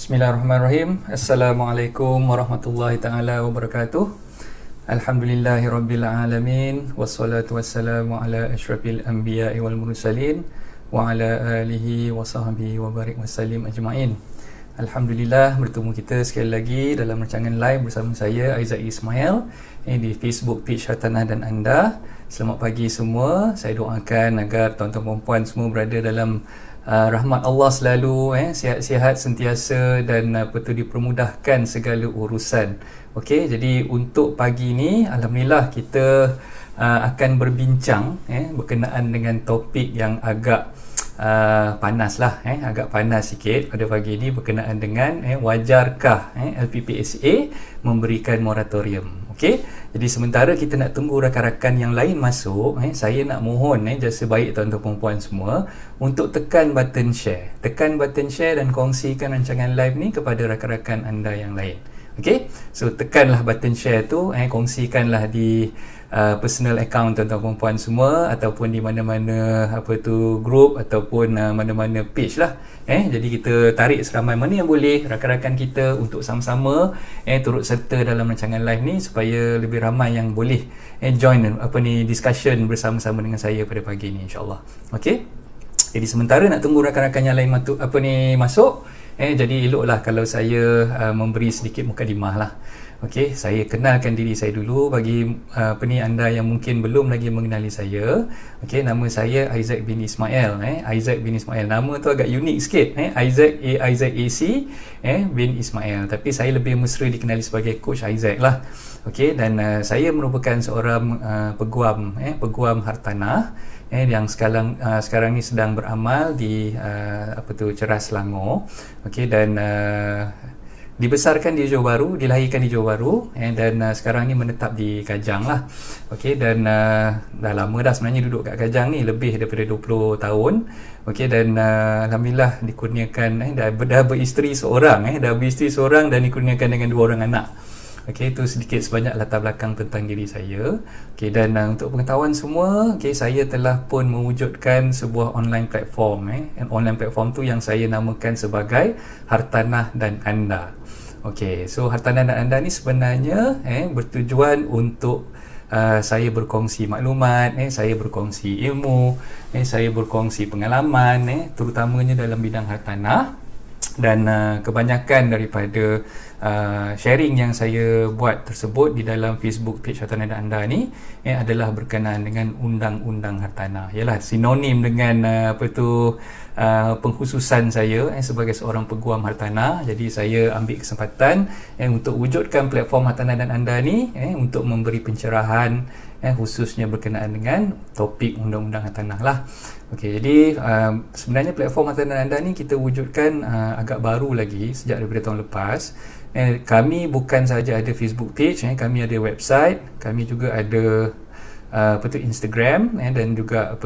Bismillahirrahmanirrahim. Assalamualaikum warahmatullahi taala wabarakatuh. Alhamdulillahirabbil alamin wassalatu wassalamu ala asyrafil anbiya'i wal mursalin wa ala alihi wa sahbihi wa barik wasallim ajmain. Alhamdulillah, bertemu kita sekali lagi dalam rancangan live bersama saya Aizat Ismail di Facebook page Hartanah dan Anda. Selamat pagi semua. Saya doakan agar tuan-tuan dan puan semua berada dalam rahmat Allah selalu, sihat-sihat sentiasa dan dipermudahkan segala urusan. Okey, jadi untuk pagi ni alhamdulillah kita akan berbincang berkenaan dengan topik yang agak panas lah, agak panas sikit pada pagi ini berkenaan dengan wajarkah LPPSA memberikan moratorium. Okey, jadi sementara kita nak tunggu rakan-rakan yang lain masuk, saya nak mohon jasa baik tuan-tuan dan puan semua untuk tekan button share. Tekan button share dan kongsikan rancangan live ni kepada rakan-rakan anda yang lain. Okey, so tekanlah button share tu, kongsikanlah di personal account tuan-tuan dan puan semua ataupun di mana-mana group ataupun mana-mana page lah. Jadi kita tarik seramai mana yang boleh rakan-rakan kita untuk sama-sama turut serta dalam rancangan live ni supaya lebih ramai yang boleh join discussion bersama-sama dengan saya pada pagi ni, insya-Allah. Okey. Jadi sementara nak tunggu rakan-rakan yang lain masuk, jadi eloklah kalau saya memberi sedikit mukadimah lah. Okey, saya kenalkan diri saya dulu bagi anda yang mungkin belum lagi mengenali saya. Okey, nama saya Aizat bin Ismail. Aizat bin Ismail. Nama tu agak unik sikit. Aizat A-I-Z-A-C bin Ismail. Tapi saya lebih mesra dikenali sebagai Coach Aizat lah. Okey, dan saya merupakan seorang peguam hartanah yang sekarang ni sedang beramal di Ceras Selangor. Okey, dan dibesarkan di Johor Bahru, dilahirkan di Johor Bahru dan sekarang ni menetap di Kajang lah. Okey, dan dah lama dah sebenarnya duduk kat Kajang ni, lebih daripada 20 tahun. Okey, dan alhamdulillah dikurniakan dah beristeri seorang dan dikurniakan dengan 2 orang anak. Okey, itu sedikit sebanyak latar belakang tentang diri saya. Okey, dan untuk pengetahuan semua, saya telah pun mewujudkan sebuah online platform. Online platform tu yang saya namakan sebagai Hartanah dan Anda. Okey, so Hartanah dan Anda ni sebenarnya bertujuan untuk saya berkongsi maklumat, saya berkongsi ilmu, saya berkongsi pengalaman, terutamanya dalam bidang hartanah. Dan kebanyakan daripada sharing yang saya buat tersebut di dalam Facebook page Hartanah dan Anda ni adalah berkenaan dengan undang-undang hartanah. Yalah, sinonim dengan pengkhususan saya sebagai seorang peguam hartanah. Jadi saya ambil kesempatan untuk wujudkan platform Hartanah dan Anda ni untuk memberi pencerahan khususnya berkenaan dengan topik undang-undang hartanah lah. Okey, jadi sebenarnya platform Hartanah dan Anda ni kita wujudkan agak baru lagi sejak daripada tahun lepas. Kami bukan sahaja ada Facebook page, kami ada website, kami juga ada Instagram dan juga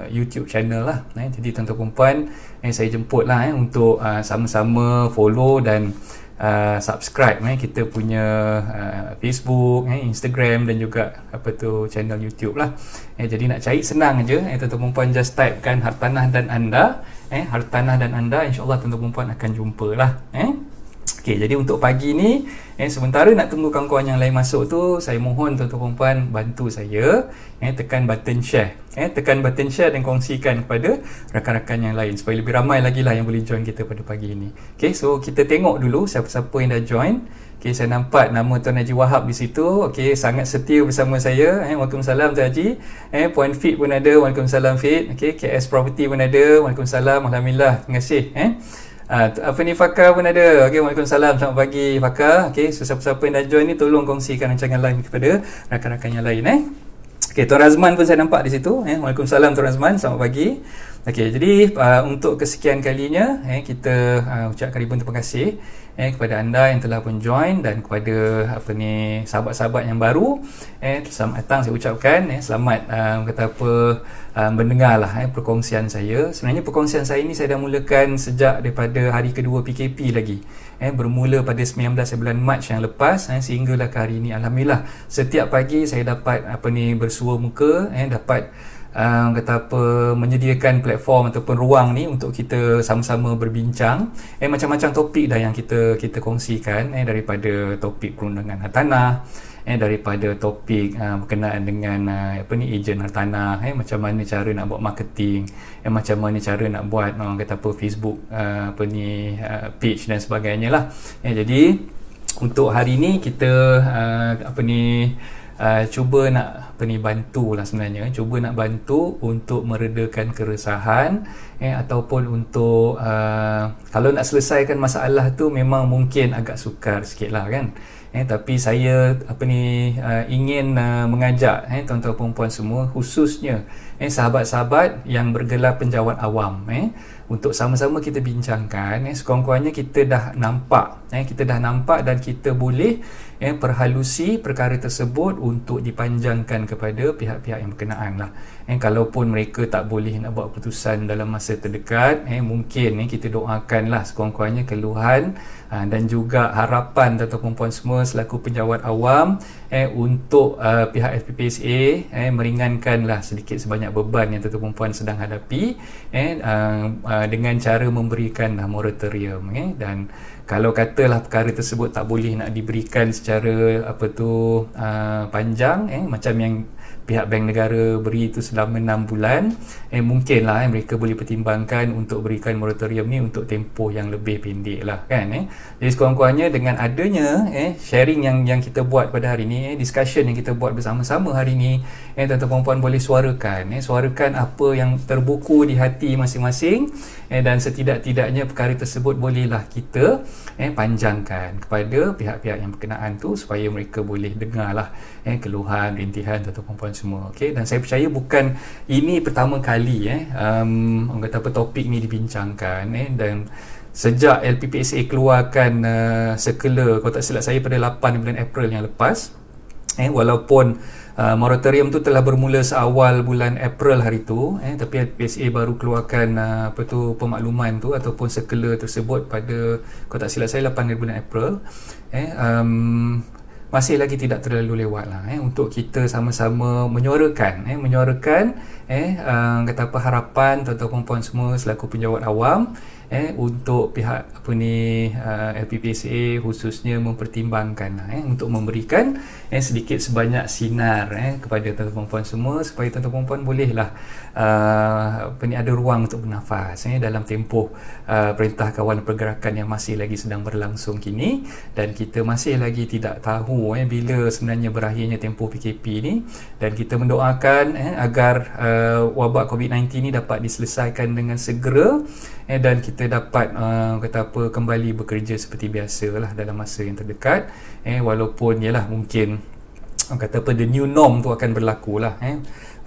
YouTube channel lah. Jadi tuan-tuan puan, saya jemput lah untuk sama-sama follow dan subscribe kita punya Facebook, Instagram dan juga channel YouTube lah. Jadi nak cari senang aja, tuan-tuan puan just type kan Hartanah dan Anda, Hartanah dan Anda, insya-Allah tuan-tuan puan akan jumpa lah. Okey, jadi untuk pagi ni sementara nak tunggu kawan-kawan yang lain masuk tu, saya mohon tuan-tuan puan bantu saya tekan button share. Tekan button share dan kongsikan kepada rakan-rakan yang lain supaya lebih ramai lagi lah yang boleh join kita pada pagi ini. Okey, so kita tengok dulu siapa-siapa yang dah join. Okey, saya nampak nama Tuan Haji Wahab di situ. Okey, sangat setia bersama saya. Waalaikumsalam Tuan Haji. Puan Fit pun ada. Waalaikumsalam Fit. Okey, KS Property pun ada. Waalaikumsalam. Alhamdulillah. Terima kasih. Fakar pun ada. Okey, waalaikumsalam. Selamat pagi Fakar. Okey, so siapa-siapa yang dah join ni tolong kongsikan rancangan live kepada rakan-rakan yang lain. Okey, Tuan Razman pun saya nampak di situ. Waalaikumsalam Tuan Razman. Selamat pagi. Okey, jadi untuk kesekian kalinya kita ucapkan ribuan terima kasih kepada anda yang telah pun join dan kepada sahabat-sahabat yang baru. Selamat datang saya ucapkan. Selamat mendengarlah perkongsian saya. Sebenarnya perkongsian saya ni saya dah mulakan sejak daripada hari kedua PKP lagi. Bermula pada 19 bulan Mac yang lepas sehinggalah ke hari ini. Alhamdulillah setiap pagi saya dapat bersua muka, dapat kata apa, menyediakan platform ataupun ruang ni untuk kita sama-sama berbincang macam-macam topik dah yang kita kongsikan, daripada topik perundangan hartanah, daripada topik berkenaan dengan ejen hartanah, macam mana cara nak buat marketing, macam mana cara nak buat kata apa, Facebook page dan sebagainya lah. Jadi untuk hari ni kita cuba nak bantu lah sebenarnya, cuba nak bantu untuk meredakan keresahan ataupun untuk kalau nak selesaikan masalah tu memang mungkin agak sukar sikit lah kan. Tapi saya ingin mengajak tuan-tuan perempuan semua, khususnya sahabat-sahabat yang bergelar penjawat awam, untuk sama-sama kita bincangkan. Sekurang-kurangnya kita dah nampak dan kita boleh perhalusi perkara tersebut untuk dipanjangkan kepada pihak-pihak yang berkenaan lah. Kalaupun mereka tak boleh nak buat keputusan dalam masa terdekat, mungkin kita doakanlah sekurang-kurangnya keluhan dan juga harapan tuan-tuan perempuan semua selaku penjawat awam untuk pihak LPPSA meringankanlah sedikit sebanyak beban yang tuan-tuan perempuan sedang hadapi dengan cara memberikan moratorium, dan kalau katalah perkara tersebut tak boleh nak diberikan secara panjang, macam yang pihak Bank Negara beri itu selama 6 bulan, mungkinlah mereka boleh pertimbangkan untuk berikan moratorium ni untuk tempoh yang lebih pendek lah kan. Jadi sekurang-kurangnya dengan adanya sharing yang kita buat pada hari ni, discussion yang kita buat bersama-sama hari ni, tuan-tuan perempuan boleh suarakan apa yang terbuku di hati masing-masing, dan setidak-tidaknya perkara tersebut bolehlah kita panjangkan kepada pihak-pihak yang berkenaan tu supaya mereka boleh dengarlah keluhan, rintihan tuan-tuan perempuan semua. Okey, dan saya percaya bukan ini pertama kali orang kata topik ni dibincangkan, dan sejak LPPSA keluarkan circular, kalau tak silap saya pada 8 bulan April yang lepas, walaupun moratorium tu telah bermula seawal bulan April hari tu, tapi LPPSA baru keluarkan pemakluman tu ataupun circular tersebut pada, kalau tak silap saya, 8 bulan April. Masih lagi tidak terlalu lewat lah untuk kita sama-sama menyuarakan kata apa, harapan tuan-tuan perempuan semua selaku penjawat awam untuk pihak LPPSA khususnya mempertimbangkan untuk memberikan sedikit sebanyak sinar kepada tuan-tuan perempuan semua supaya tuan-tuan perempuan bolehlah ada ruang untuk bernafas dalam tempoh Perintah Kawalan Pergerakan yang masih lagi sedang berlangsung kini, dan kita masih lagi tidak tahu bila sebenarnya berakhirnya tempoh PKP ni, dan kita mendoakan agar wabak COVID-19 ni dapat diselesaikan dengan segera, dan kita dapat kembali bekerja seperti biasa lah dalam masa yang terdekat, walaupun mungkin the new norm tu akan berlaku lah,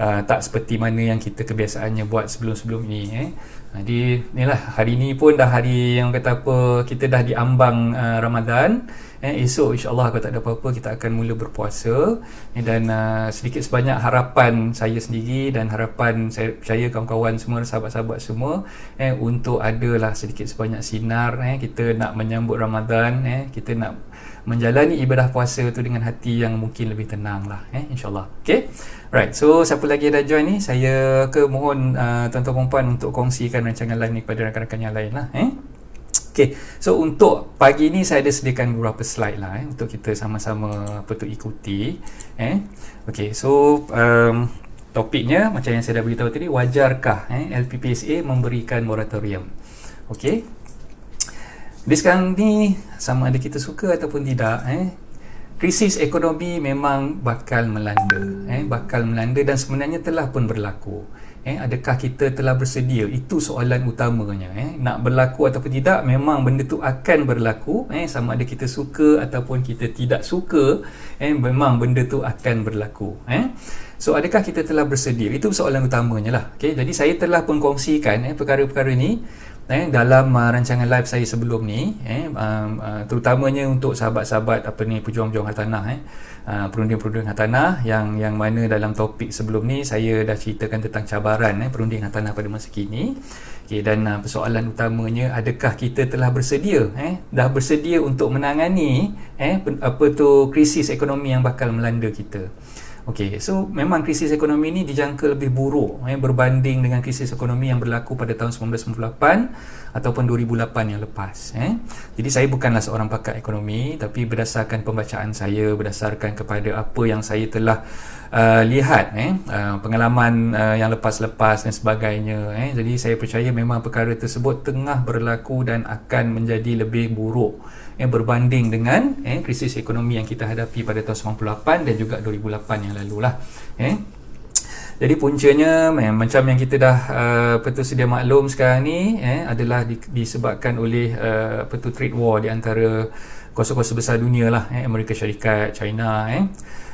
tak seperti mana yang kita kebiasaannya buat sebelum-sebelum ni. Jadi inilah, hari ni pun dah hari yang kita dah diambang Ramadan. Esok insyaAllah kalau tak ada apa-apa kita akan mula berpuasa, dan sedikit sebanyak harapan saya sendiri dan harapan saya percaya kawan-kawan semua, sahabat-sahabat semua, untuk adalah sedikit sebanyak sinar. Kita nak menyambut Ramadan, kita nak menjalani ibadah puasa tu dengan hati yang mungkin lebih tenang lah, insyaAllah. Okay, right, so siapa lagi dah join ni, saya mohon tuan-tuan perempuan untuk kongsikan rancangan live ni kepada rakan-rakan yang lain lah. Okay, so untuk pagi ni saya ada sediakan beberapa slide lah untuk kita sama-sama ikuti. Okay, so topiknya macam yang saya dah beritahu tadi, wajarkah LPPSA memberikan moratorium? Okay, jadi sekarang ni sama ada kita suka ataupun tidak, krisis ekonomi memang bakal melanda dan sebenarnya telah pun berlaku. Adakah kita telah bersedia? Itu soalan utamanya. Nak berlaku ataupun tidak, memang benda tu akan berlaku, sama ada kita suka ataupun kita tidak suka, memang benda tu akan berlaku. So adakah kita telah bersedia? Itu soalan utamanya lah. Okay, jadi saya telah pun kongsikan perkara-perkara ni dalam rancangan live saya sebelum ni, terutamanya untuk sahabat-sahabat pejuang-pejuang hartanah, perunding-perunding hartanah yang mana dalam topik sebelum ni saya dah ceritakan tentang cabaran perunding hartanah pada masa kini. Okay, dan persoalan utamanya, adakah kita telah bersedia dah bersedia untuk menangani krisis ekonomi yang bakal melanda kita. Okey, so memang krisis ekonomi ni dijangka lebih buruk berbanding dengan krisis ekonomi yang berlaku pada tahun 1998 ataupun 2008 yang lepas. Jadi saya bukanlah seorang pakar ekonomi, tapi berdasarkan pembacaan saya, berdasarkan kepada apa yang saya telah lihat, pengalaman yang lepas-lepas dan sebagainya. Jadi saya percaya memang perkara tersebut tengah berlaku dan akan menjadi lebih buruk berbanding dengan krisis ekonomi yang kita hadapi pada tahun 98 dan juga 2008 yang lalu lah. Jadi puncanya macam yang kita dah sedia maklum sekarang ni adalah disebabkan oleh trade war di antara kuasa-kuasa besar dunia lah, Amerika Syarikat, China,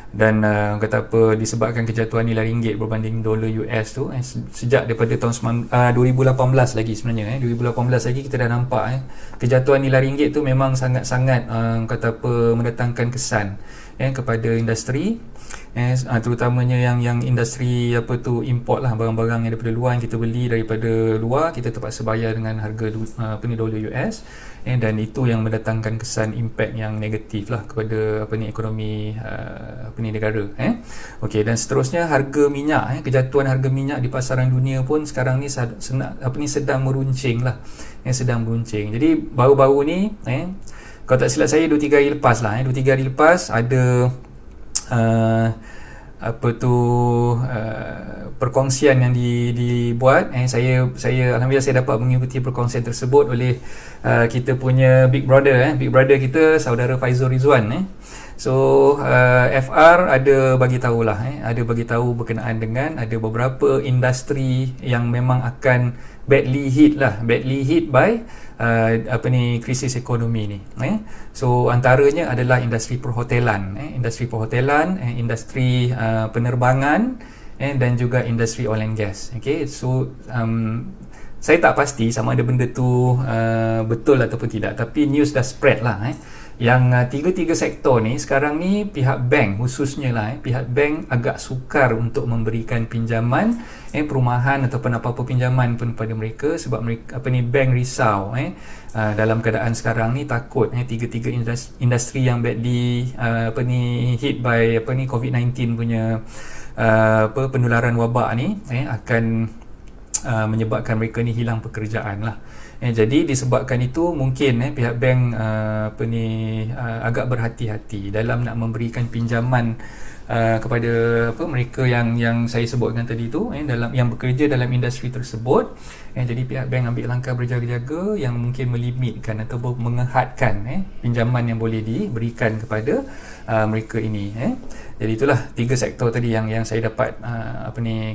dan kata apa, disebabkan kejatuhan nilai ringgit berbanding dolar US tu sejak daripada tahun 2018 lagi sebenarnya 2018 lagi kita dah nampak kejatuhan nilai ringgit tu memang sangat-sangat kata apa, mendatangkan kesan kepada industri, terutamanya yang industri import lah, barang-barang yang daripada luar yang kita beli daripada luar, kita terpaksa bayar dengan harga dolar US, dan itu yang mendatangkan kesan impact yang negatif lah kepada ekonomi negara. Okey, dan seterusnya harga minyak, kejatuhan harga minyak di pasaran dunia pun sekarang ni sedang meruncing lah, sedang meruncing. Jadi baru-baru ni kalau tak silap saya 2-3 hari lepas lah, 2-3 hari lepas ada perkongsian yang dibuat. Saya alhamdulillah saya dapat mengikuti perkongsian tersebut oleh kita punya big brother kita, saudara Faizul Rizwan. So FR ada bagi tahulah, ada bagi tahu berkenaan dengan ada beberapa industri yang memang akan badly hit by krisis ekonomi ni. So antaranya adalah industri perhotelan, industri penerbangan, dan juga industri oil and gas. Okay, so saya tak pasti sama ada benda tu betul ataupun tidak, tapi news dah spread lah yang tiga-tiga sektor ni sekarang ni pihak bank khususnya lah, pihak bank agak sukar untuk memberikan pinjaman perumahan ataupun apa-apa pinjaman pun kepada mereka, sebab mereka bank risau dalam keadaan sekarang ni, takut tiga-tiga industri yang badly hit by COVID-19 punya penularan wabak ni akan menyebabkan mereka ni hilang pekerjaan lah. Jadi disebabkan itu mungkin pihak bank agak berhati-hati dalam nak memberikan pinjaman kepada mereka yang saya sebutkan tadi tu, dalam yang bekerja dalam industri tersebut. Jadi pihak bank ambil langkah berjaga-jaga yang mungkin melimitkan atau mengehadkan pinjaman yang boleh diberikan kepada mereka ini. Jadi itulah tiga sektor tadi yang saya dapat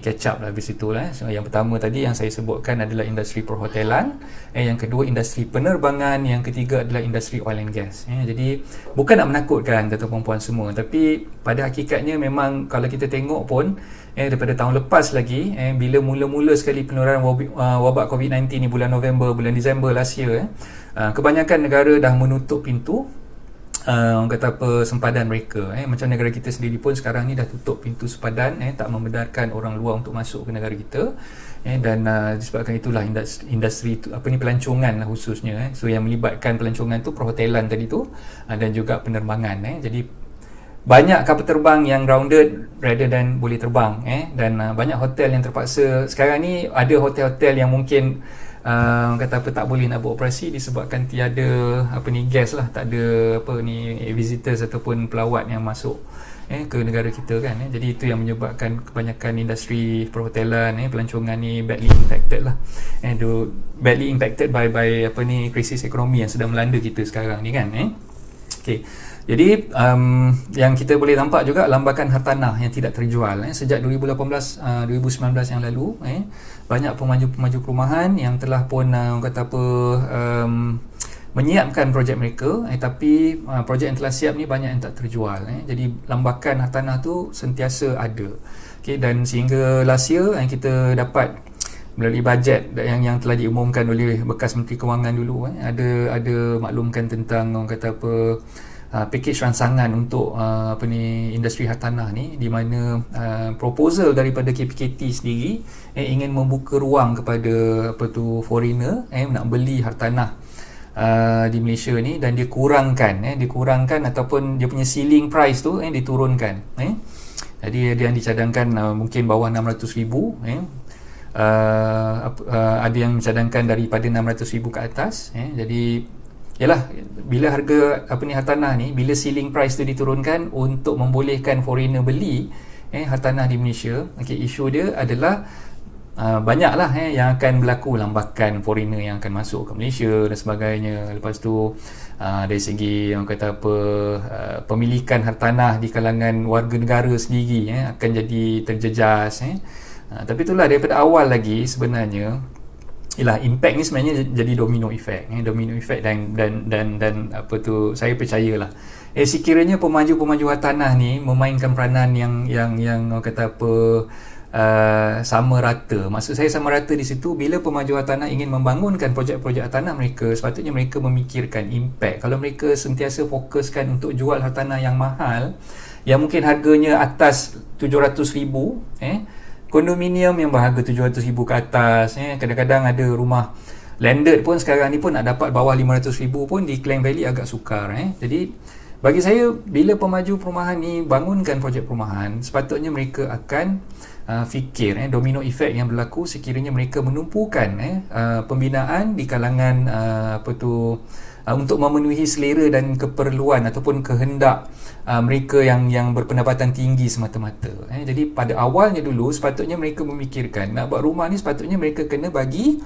catch up lah habis itulah. So, yang pertama tadi yang saya sebutkan adalah industri perhotelan, yang kedua industri penerbangan, yang ketiga adalah industri oil and gas. Jadi bukan nak menakutkan tuan-tuan puan semua, tapi pada hakikatnya memang kalau kita tengok pun daripada tahun lepas lagi, bila mula-mula sekali penularan wabak COVID-19 ni bulan November, bulan Disember last year, kebanyakan negara dah menutup pintu sempadan mereka. Macam negara kita sendiri pun sekarang ni dah tutup pintu sempadan, tak membenarkan orang luar untuk masuk ke negara kita. Dan disebabkan itulah industri pelancongan lah khususnya, so yang melibatkan pelancongan tu perhotelan tadi tu, dan juga penerbangan. Jadi banyak kapal terbang yang grounded rather than boleh terbang, dan banyak hotel yang terpaksa sekarang ni, ada hotel-hotel yang mungkin tak boleh nak beroperasi disebabkan tiada gas lah, tak ada visitors ataupun pelawat yang masuk ke negara kita kan. Jadi itu yang menyebabkan kebanyakan industri perhotelan, pelancongan ni badly impacted lah, badly impacted by krisis ekonomi yang sedang melanda kita sekarang ni kan. Okay. Jadi yang kita boleh nampak juga lambakan hartanah yang tidak terjual sejak 2019 yang lalu. Banyak pemaju perumahan yang telah pun menyiapkan projek mereka, tapi projek yang telah siap ni banyak yang tak terjual. Jadi lambakan hartanah tu sentiasa ada. Okay, dan sehingga last year kita dapat melalui bajet yang telah diumumkan oleh bekas Menteri Kewangan dulu, ada maklumkan tentang package rancangan untuk industri hartanah ni, di mana proposal daripada KPKT sendiri ingin membuka ruang kepada foreigner nak beli hartanah di Malaysia ni, dan dikurangkan ataupun dia punya ceiling price tu diturunkan. Jadi ada yang dicadangkan mungkin bawah 600,000 ada yang mencadangkan daripada 600,000 ke atas jadi yalah, bila harga hartanah ni, bila ceiling price tu diturunkan untuk membolehkan foreigner beli hartanah di Malaysia, isu dia adalah banyaklah yang akan berlaku, lambakan foreigner yang akan masuk ke Malaysia dan sebagainya. Lepas tu dari segi orang kata pemilikan hartanah di kalangan warga negara sendiri akan jadi terjejas. Tapi itulah, daripada awal lagi sebenarnya impact ni sebenarnya jadi domino effect dan saya percayalah sekiranya pemaju hartanah ni memainkan peranan yang orang kata sama rata. Maksud saya sama rata di situ, bila pemaju hartanah ingin membangunkan projek-projek hartanah mereka, sepatutnya mereka memikirkan impact. Kalau mereka sentiasa fokuskan untuk jual hartanah yang mahal, yang mungkin harganya atas 700,000, kondominium yang berharga 700,000 ke atas, kadang-kadang ada rumah landed pun sekarang ni pun nak dapat bawah 500,000 pun di Klang Valley agak sukar. Jadi bagi saya, bila pemaju perumahan ni bangunkan projek perumahan, sepatutnya mereka akan fikir domino effect yang berlaku sekiranya mereka menumpukan pembinaan di kalangan untuk memenuhi selera dan keperluan ataupun kehendak mereka yang berpendapatan tinggi semata-mata. Jadi pada awalnya dulu sepatutnya mereka memikirkan nak buat rumah ni, sepatutnya mereka kena bagi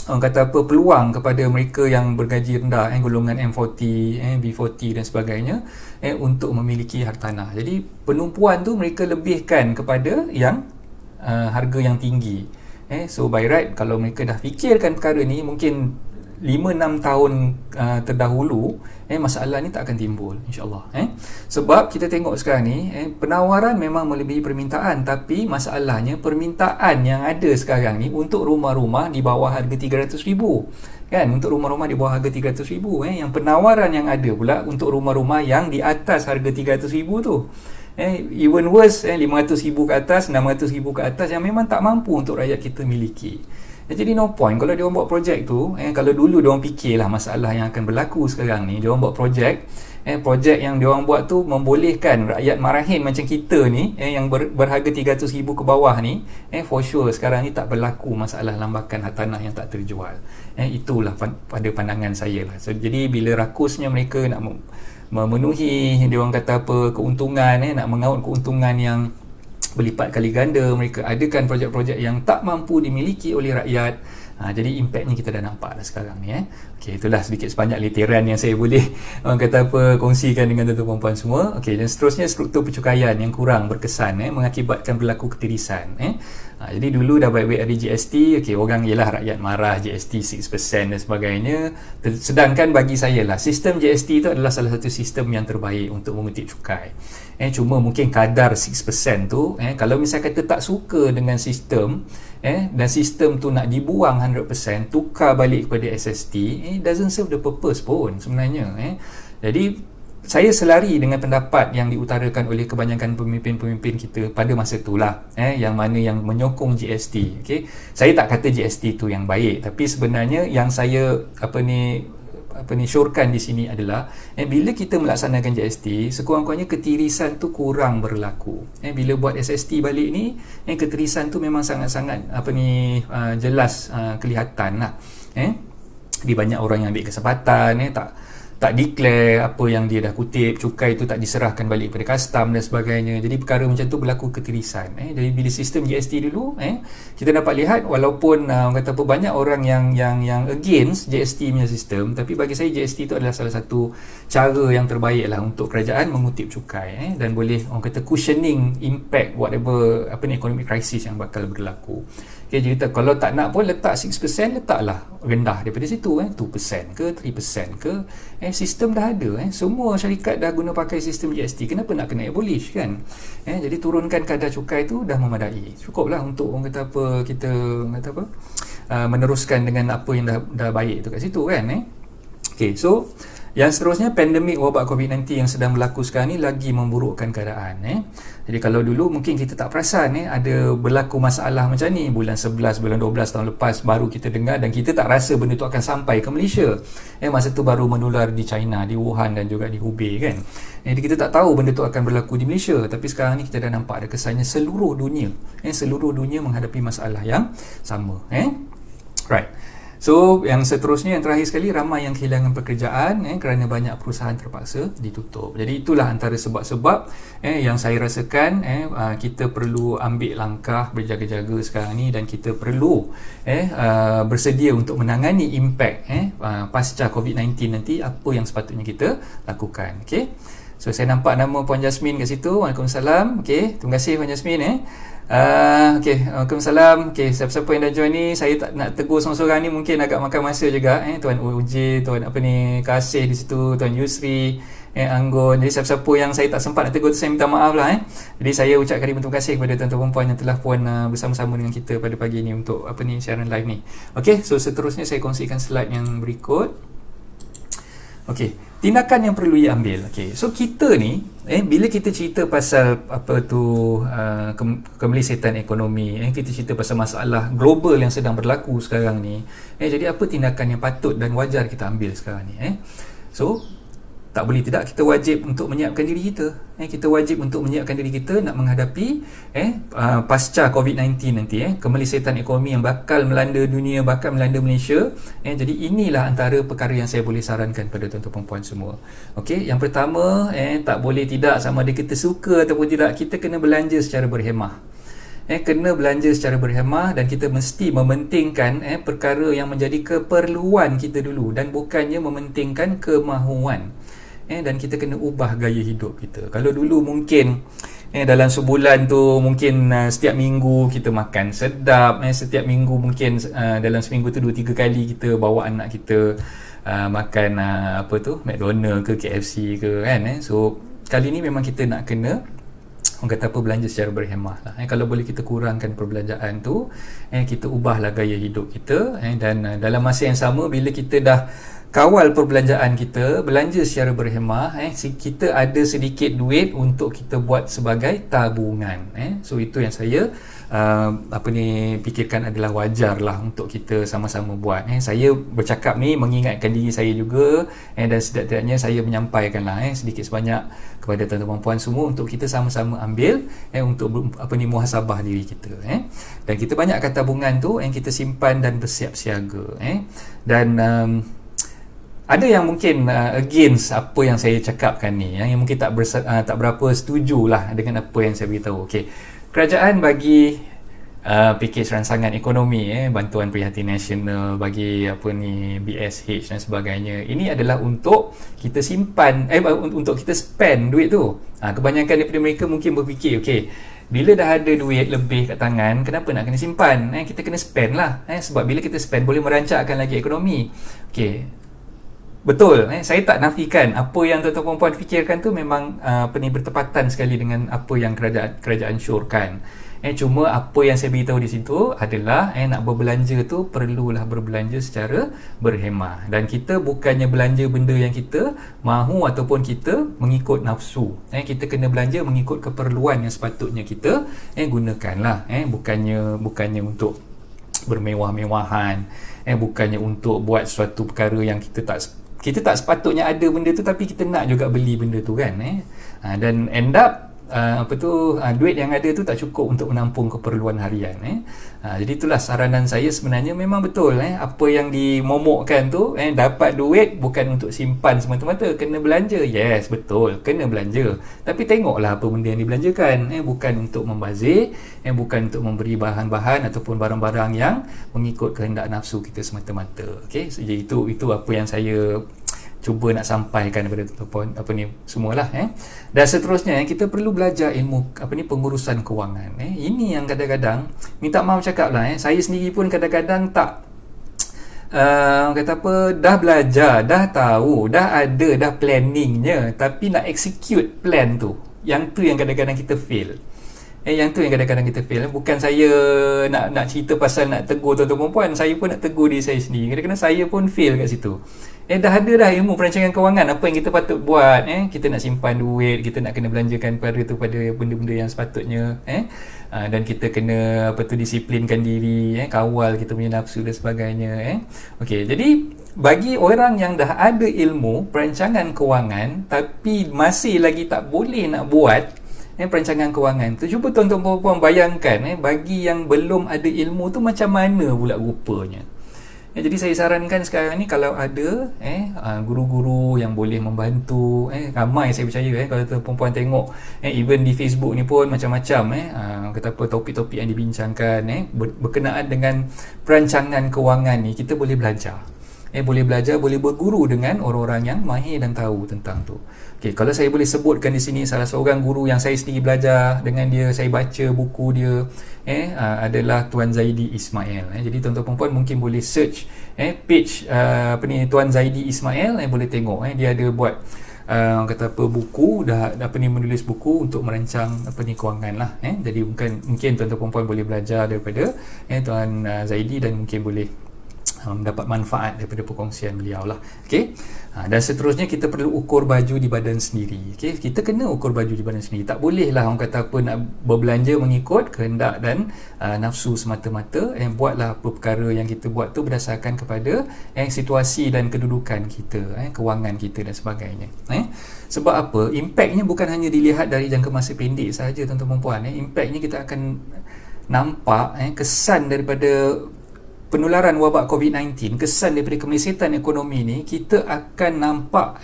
orang kata peluang kepada mereka yang bergaji rendah, golongan M40, B40 dan sebagainya, untuk memiliki hartanah. Jadi penumpuan tu mereka lebihkan kepada yang harga yang tinggi. So by right, kalau mereka dah fikirkan perkara ni, mungkin 5-6 tahun terdahulu, masalah ni tak akan timbul, insyaAllah. Sebab kita tengok sekarang ni, penawaran memang melebihi permintaan, tapi masalahnya permintaan yang ada sekarang ni untuk rumah-rumah di bawah harga 300,000, kan? Untuk rumah-rumah di bawah harga 300,000, yang penawaran yang ada pula untuk rumah-rumah yang di atas harga 300,000 tu, even worse, 500,000 ke atas, 600,000 ke atas, yang memang tak mampu untuk rakyat kita miliki. Jadi no point kalau dia orang buat projek tu, kalau dulu dia orang fikirlah masalah yang akan berlaku sekarang ni, dia orang buat projek yang dia orang buat tu membolehkan rakyat marahin macam kita ni, yang berharga 300,000 ke bawah ni, for sure sekarang ni tak berlaku masalah lambakan hartanah yang tak terjual. Itulah pada pandangan saya lah. So, jadi bila rakusnya mereka nak memenuhi dia orang kata keuntungan, nak mengaut keuntungan yang berlipat kali ganda, mereka adakan projek-projek yang tak mampu dimiliki oleh rakyat. Jadi impactnya kita dah nampak dah sekarang ni. Okey, itulah sedikit sebanyak literan yang saya boleh orang kata kongsikan dengan tuan-tuan puan semua. Okey, dan seterusnya struktur pencukaian yang kurang berkesan mengakibatkan berlaku ketirisan. Jadi dulu dah baik-baik ada GST, okey, orang ialah rakyat marah GST 6% dan sebagainya. Sedangkan bagi saya lah, sistem GST itu adalah salah satu sistem yang terbaik untuk mengutip cukai. Cuma mungkin kadar 6% tu, kalau misalnya kata tak suka dengan sistem, dan sistem tu nak dibuang 100%, tukar balik kepada SST, doesn't serve the purpose pun sebenarnya. Jadi saya selari dengan pendapat yang diutarakan oleh kebanyakan pemimpin-pemimpin kita pada masa itulah, yang mana yang menyokong GST. Okay? Saya tak kata GST tu yang baik, tapi sebenarnya yang saya syorkan di sini adalah bila kita melaksanakan GST, sekurang-kurangnya ketirisan tu kurang berlaku. Bila buat SST balik ni, ketirisan tu memang sangat-sangat jelas kelihatan lah. Di banyak orang yang ambil kesempatan, tak declare apa yang dia dah kutip, cukai tu tak diserahkan balik pada custom dan sebagainya. Jadi perkara macam tu berlaku ketirisan. Jadi bila sistem GST dulu, kita dapat lihat walaupun orang kata banyak orang yang against GST punya sistem, tapi bagi saya GST tu adalah salah satu cara yang terbaik lah untuk kerajaan mengutip cukai, dan boleh orang kata cushioning impact whatever economic crisis yang bakal berlaku. Okay, jadi kalau tak nak pun letak 6%, letaklah rendah daripada situ, 2% ke 3% ke, sistem dah ada, semua syarikat dah guna pakai sistem GST, kenapa nak kena abolish, kan? Jadi turunkan kadar cukai tu dah memadai, cukuplah untuk orang kata kita meneruskan dengan apa yang dah baik tu kat situ, kan? Okay, so Yang seterusnya, pandemik wabak COVID-19 yang sedang berlaku sekarang ni lagi memburukkan keadaan. Jadi kalau dulu mungkin kita tak perasan ada berlaku masalah macam ni bulan 11, bulan 12 tahun lepas baru kita dengar, dan kita tak rasa benda tu akan sampai ke Malaysia. Masa tu baru menular di China, di Wuhan dan juga di Hubei kan. Jadi kita tak tahu benda tu akan berlaku di Malaysia, tapi sekarang ni kita dah nampak ada kesannya seluruh dunia. Seluruh dunia menghadapi masalah yang sama. Right. So, yang seterusnya, yang terakhir sekali, ramai yang kehilangan pekerjaan kerana banyak perusahaan terpaksa ditutup. Jadi itulah antara sebab-sebab yang saya rasakan kita perlu ambil langkah berjaga-jaga sekarang ni, dan kita perlu bersedia untuk menangani impak pasca COVID-19 nanti, apa yang sepatutnya kita lakukan. Okay? So, saya nampak nama Puan Jasmine kat situ. Waalaikumsalam. Okay, terima kasih Puan Jasmine. Okay, Waalaikumsalam. Okay, siapa-siapa yang dah join ni, saya tak nak tegur seorang-seorang ni, mungkin agak makan masa juga. Tuan Uji, Tuan Kasih di situ, Tuan Yusri, Anggun. Jadi siapa-siapa yang saya tak sempat nak tegur tu, saya minta maaf lah. Jadi saya ucapkan terima kasih kepada tuan-tuan perempuan yang telah puan bersama-sama dengan kita pada pagi ni untuk siaran live ni. Okay, so seterusnya saya kongsikan slide yang berikut. Okay, tindakan yang perlu diambil. Okay, so kita ni bila kita cerita pasal kemelesetan ekonomi, kita cerita pasal masalah global yang sedang berlaku sekarang ni, jadi apa tindakan yang patut dan wajar kita ambil sekarang ni? So tak boleh tidak, kita wajib untuk menyiapkan diri kita. Kita wajib untuk menyiapkan diri kita nak menghadapi pasca COVID-19 nanti, kemelesetan ekonomi yang bakal melanda dunia, bakal melanda Malaysia. Jadi inilah antara perkara yang saya boleh sarankan pada tuan-tuan perempuan semua. Okey, yang pertama, tak boleh tidak, sama ada kita suka ataupun tidak, kita kena belanja secara berhemah. Kena belanja secara berhemah, dan kita mesti mementingkan perkara yang menjadi keperluan kita dulu, dan bukannya mementingkan kemahuan. Dan kita kena ubah gaya hidup kita. Kalau dulu mungkin dalam sebulan tu mungkin setiap minggu kita makan sedap, setiap minggu mungkin dalam seminggu tu 2-3 kali kita bawa anak kita makan McDonald ke KFC ke kan. So kali ni memang kita nak kena, orang kata apa, belanja secara berhemah lah. Kalau boleh kita kurangkan perbelanjaan tu, kita ubahlah gaya hidup kita, dan dalam masa yang sama, bila kita dah kawal perbelanjaan kita, belanja secara berhemah, kita ada sedikit duit untuk kita buat sebagai tabungan. So itu yang saya fikirkan adalah wajar lah untuk kita sama-sama buat. Saya bercakap ni mengingatkan diri saya juga, dan setidaknya saya menyampaikan lah sedikit sebanyak kepada tuan-tuan puan semua untuk kita sama-sama ambil untuk muhasabah diri kita. Dan kita banyakkan tabungan tu kita simpan dan bersiap siaga. Dan ada yang mungkin against apa yang saya cakapkan ni, yang mungkin tak berapa setuju lah dengan apa yang saya beritahu. Okey, kerajaan bagi pakej ransangan ekonomi, bantuan prihatin nasional, bagi BSH dan sebagainya. Ini adalah untuk kita simpan, untuk kita spend duit tu. Kebanyakan daripada mereka mungkin berfikir, okey, bila dah ada duit lebih kat tangan, kenapa nak kena simpan? Kita kena spend lah. Sebab bila kita spend, boleh merancangkan lagi ekonomi. Okey, betul, saya tak nafikan apa yang tuan-tuan perempuan fikirkan tu memang bertepatan sekali dengan apa yang kerajaan syorkan. Cuma apa yang saya beritahu di situ adalah nak berbelanja tu perlulah berbelanja secara berhemah, dan kita bukannya belanja benda yang kita mahu ataupun kita mengikut nafsu. Kita kena belanja mengikut keperluan yang sepatutnya kita gunakanlah. Bukannya untuk bermewah-mewahan, bukannya untuk buat suatu perkara yang kita tak sepatutnya ada benda tu, tapi kita nak juga beli benda tu kan. Dan end up duit yang ada tu tak cukup untuk menampung keperluan harian. Jadi itulah saranan saya sebenarnya, memang betul apa yang dimomokkan tu, dapat duit bukan untuk simpan semata-mata, kena belanja. Yes, betul, kena belanja, tapi tengoklah apa benda yang dibelanjakan. Bukan untuk membazir, bukan untuk memberi bahan-bahan ataupun barang-barang yang mengikut kehendak nafsu kita semata-mata. Okey, so, jadi itu apa yang saya cuba nak sampaikan kepada tuan-tuan semualah. Dan seterusnya kita perlu belajar ilmu pengurusan kewangan. Ini yang kadang-kadang, minta maaf cakap lah, saya sendiri pun kadang-kadang tak dah belajar, dah tahu, dah ada, dah planningnya, tapi nak execute plan tu, yang tu yang kadang-kadang kita fail. Yang tu yang kadang-kadang kita fail. Bukan saya nak cerita pasal nak tegur tuan-tuan perempuan, saya pun nak tegur diri saya sendiri. Kadang-kadang saya pun fail kat situ. dah ada dah ilmu perancangan kewangan, apa yang kita patut buat, kita nak simpan duit, kita nak kena belanjakan pada benda-benda yang sepatutnya, dan kita kena disiplinkan diri, kawal kita punya nafsu dan sebagainya. Okey, jadi bagi orang yang dah ada ilmu perancangan kewangan tapi masih lagi tak boleh nak buat perancangan kewangan tu, cuba tuan-tuan puan-puan bayangkan, bagi yang belum ada ilmu tu macam mana pula rupanya. Jadi saya sarankan sekarang ni, kalau ada guru-guru yang boleh membantu, ramai saya percaya, kalau perempuan tengok even di Facebook ni pun macam-macam kata apa topik-topik yang dibincangkan berkenaan dengan perancangan kewangan ni, kita boleh belajar. Boleh belajar, boleh berguru dengan orang-orang yang mahir dan tahu tentang tu. Okey, kalau saya boleh sebutkan di sini salah seorang guru yang saya sendiri belajar dengan dia, saya baca buku dia, adalah Tuan Zaidi Ismail. Jadi tuan-tuan perempuan mungkin boleh search page Tuan Zaidi Ismail, boleh tengok dia ada buat kata apa buku, dah menulis buku untuk merancang kewangan lah. Jadi mungkin tuan-tuan perempuan boleh belajar daripada Tuan Zaidi dan mungkin boleh mendapat manfaat daripada perkongsian beliau lah. Okey. Dan seterusnya kita perlu ukur baju di badan sendiri. Okey, kita kena ukur baju di badan sendiri. Tak boleh lah orang kata apa nak berbelanja mengikut kehendak dan nafsu semata-mata. Buatlah apa perkara yang kita buat tu berdasarkan kepada situasi dan kedudukan kita, kewangan kita dan sebagainya. Sebab apa? Impaknya bukan hanya dilihat dari jangka masa pendek sahaja tuan-tuan puan. Impaknya kita akan nampak kesan daripada penularan wabak COVID-19, kesan daripada kemelesetan ekonomi ni, kita akan nampak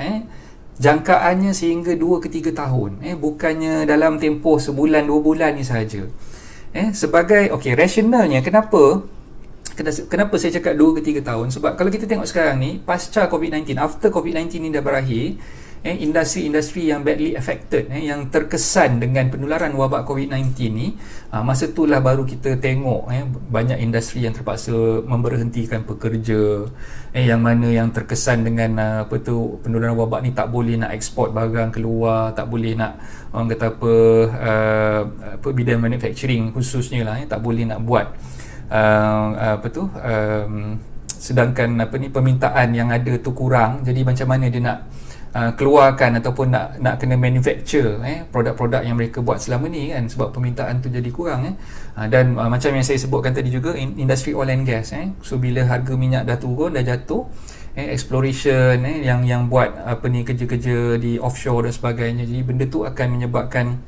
jangkaannya sehingga 2 ke 3 tahun, bukannya dalam tempoh sebulan 2 bulan ni sahaja. Sebagai rasionalnya kenapa saya cakap 2 ke 3 tahun? Sebab kalau kita tengok sekarang ni, pasca COVID-19, after COVID-19 ni dah berakhir, industri-industri yang badly affected, yang terkesan dengan penularan wabak COVID-19 ni, masa itulah baru kita tengok banyak industri yang terpaksa memberhentikan pekerja, yang mana yang terkesan dengan penularan wabak ni tak boleh nak ekspor barang keluar, tak boleh nak orang kata bidang manufacturing khususnya lah, tak boleh nak buat sedangkan permintaan yang ada tu kurang. Jadi macam mana dia nak keluarkan ataupun nak kena manufacture produk-produk yang mereka buat selama ni kan, sebab permintaan tu jadi kurang. Dan macam yang saya sebutkan tadi juga, industri oil and gas, so bila harga minyak dah turun, dah jatuh, exploration yang buat kerja-kerja di offshore dan sebagainya, jadi benda tu akan menyebabkan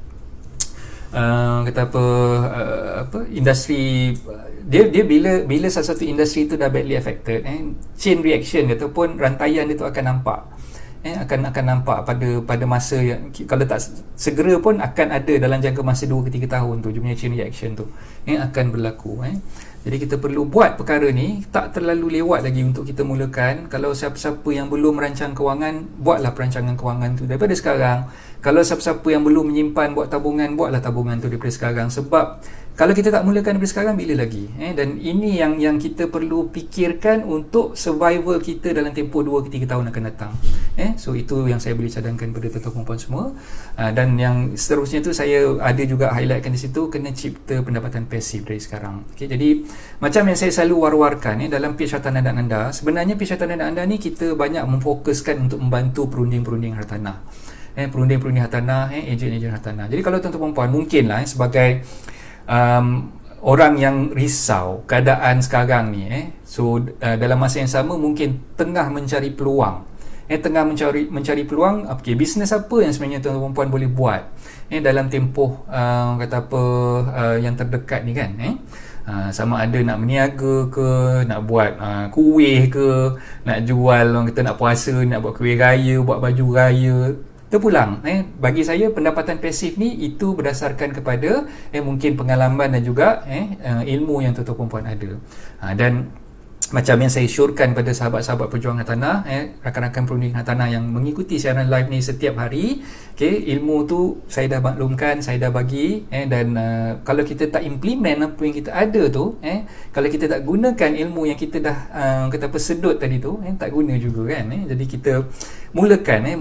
industri dia bila salah satu industri tu dah badly affected, chain reaction ataupun rantaian dia tu akan nampak, akan nampak pada masa yang kalau tak segera pun akan ada dalam jangka masa 2 ke 3 tahun tu, jumlah chain reaction tu akan berlaku. Jadi kita perlu buat perkara ni tak terlalu lewat lagi untuk kita mulakan. Kalau siapa-siapa yang belum merancang kewangan, buatlah perancangan kewangan tu daripada sekarang. Kalau siapa-siapa yang belum menyimpan buat tabungan, buatlah tabungan tu daripada sekarang. Sebab kalau kita tak mulakan daripada sekarang, bila lagi? Dan ini yang kita perlu fikirkan untuk survival kita dalam tempoh 2 ke 3 tahun akan datang. So itu yang saya boleh cadangkan kepada tuan-tuan perempuan semua. Dan yang seterusnya tu saya ada juga highlightkan di situ, kena cipta pendapatan pasif dari sekarang. Okay, jadi macam yang saya selalu war-warkan dalam page hartanah dan anda, sebenarnya page hartanah dan anda ni kita banyak memfokuskan untuk membantu perunding-perunding hartanah. Perunding-perunding hartanah, ejen-ejen hartanah. Jadi kalau tuan-tuan perempuan mungkinlah sebagai orang yang risau keadaan sekarang ni, so dalam masa yang sama mungkin tengah mencari peluang, mencari peluang, bisnes apa yang sebenarnya tuan-tuan perempuan boleh buat dalam tempoh yang terdekat ni kan, sama ada nak meniaga ke, nak buat kuih ke, nak jual, orang kata nak puasa, nak buat kuih raya, buat baju raya. Terpulang, bagi saya pendapatan pasif ni itu berdasarkan kepada mungkin pengalaman dan juga ilmu yang tuan-tuan perempuan ada. Dan macam yang saya syorkan pada sahabat-sahabat pejuang hartanah, rakan-rakan perunding hartanah yang mengikuti siaran live ni setiap hari, ilmu tu saya dah maklumkan, saya dah bagi, dan kalau kita tak implement apa yang kita ada tu, kalau kita tak gunakan ilmu yang kita dah sedut tadi tu, tak guna juga kan. Jadi kita mulakan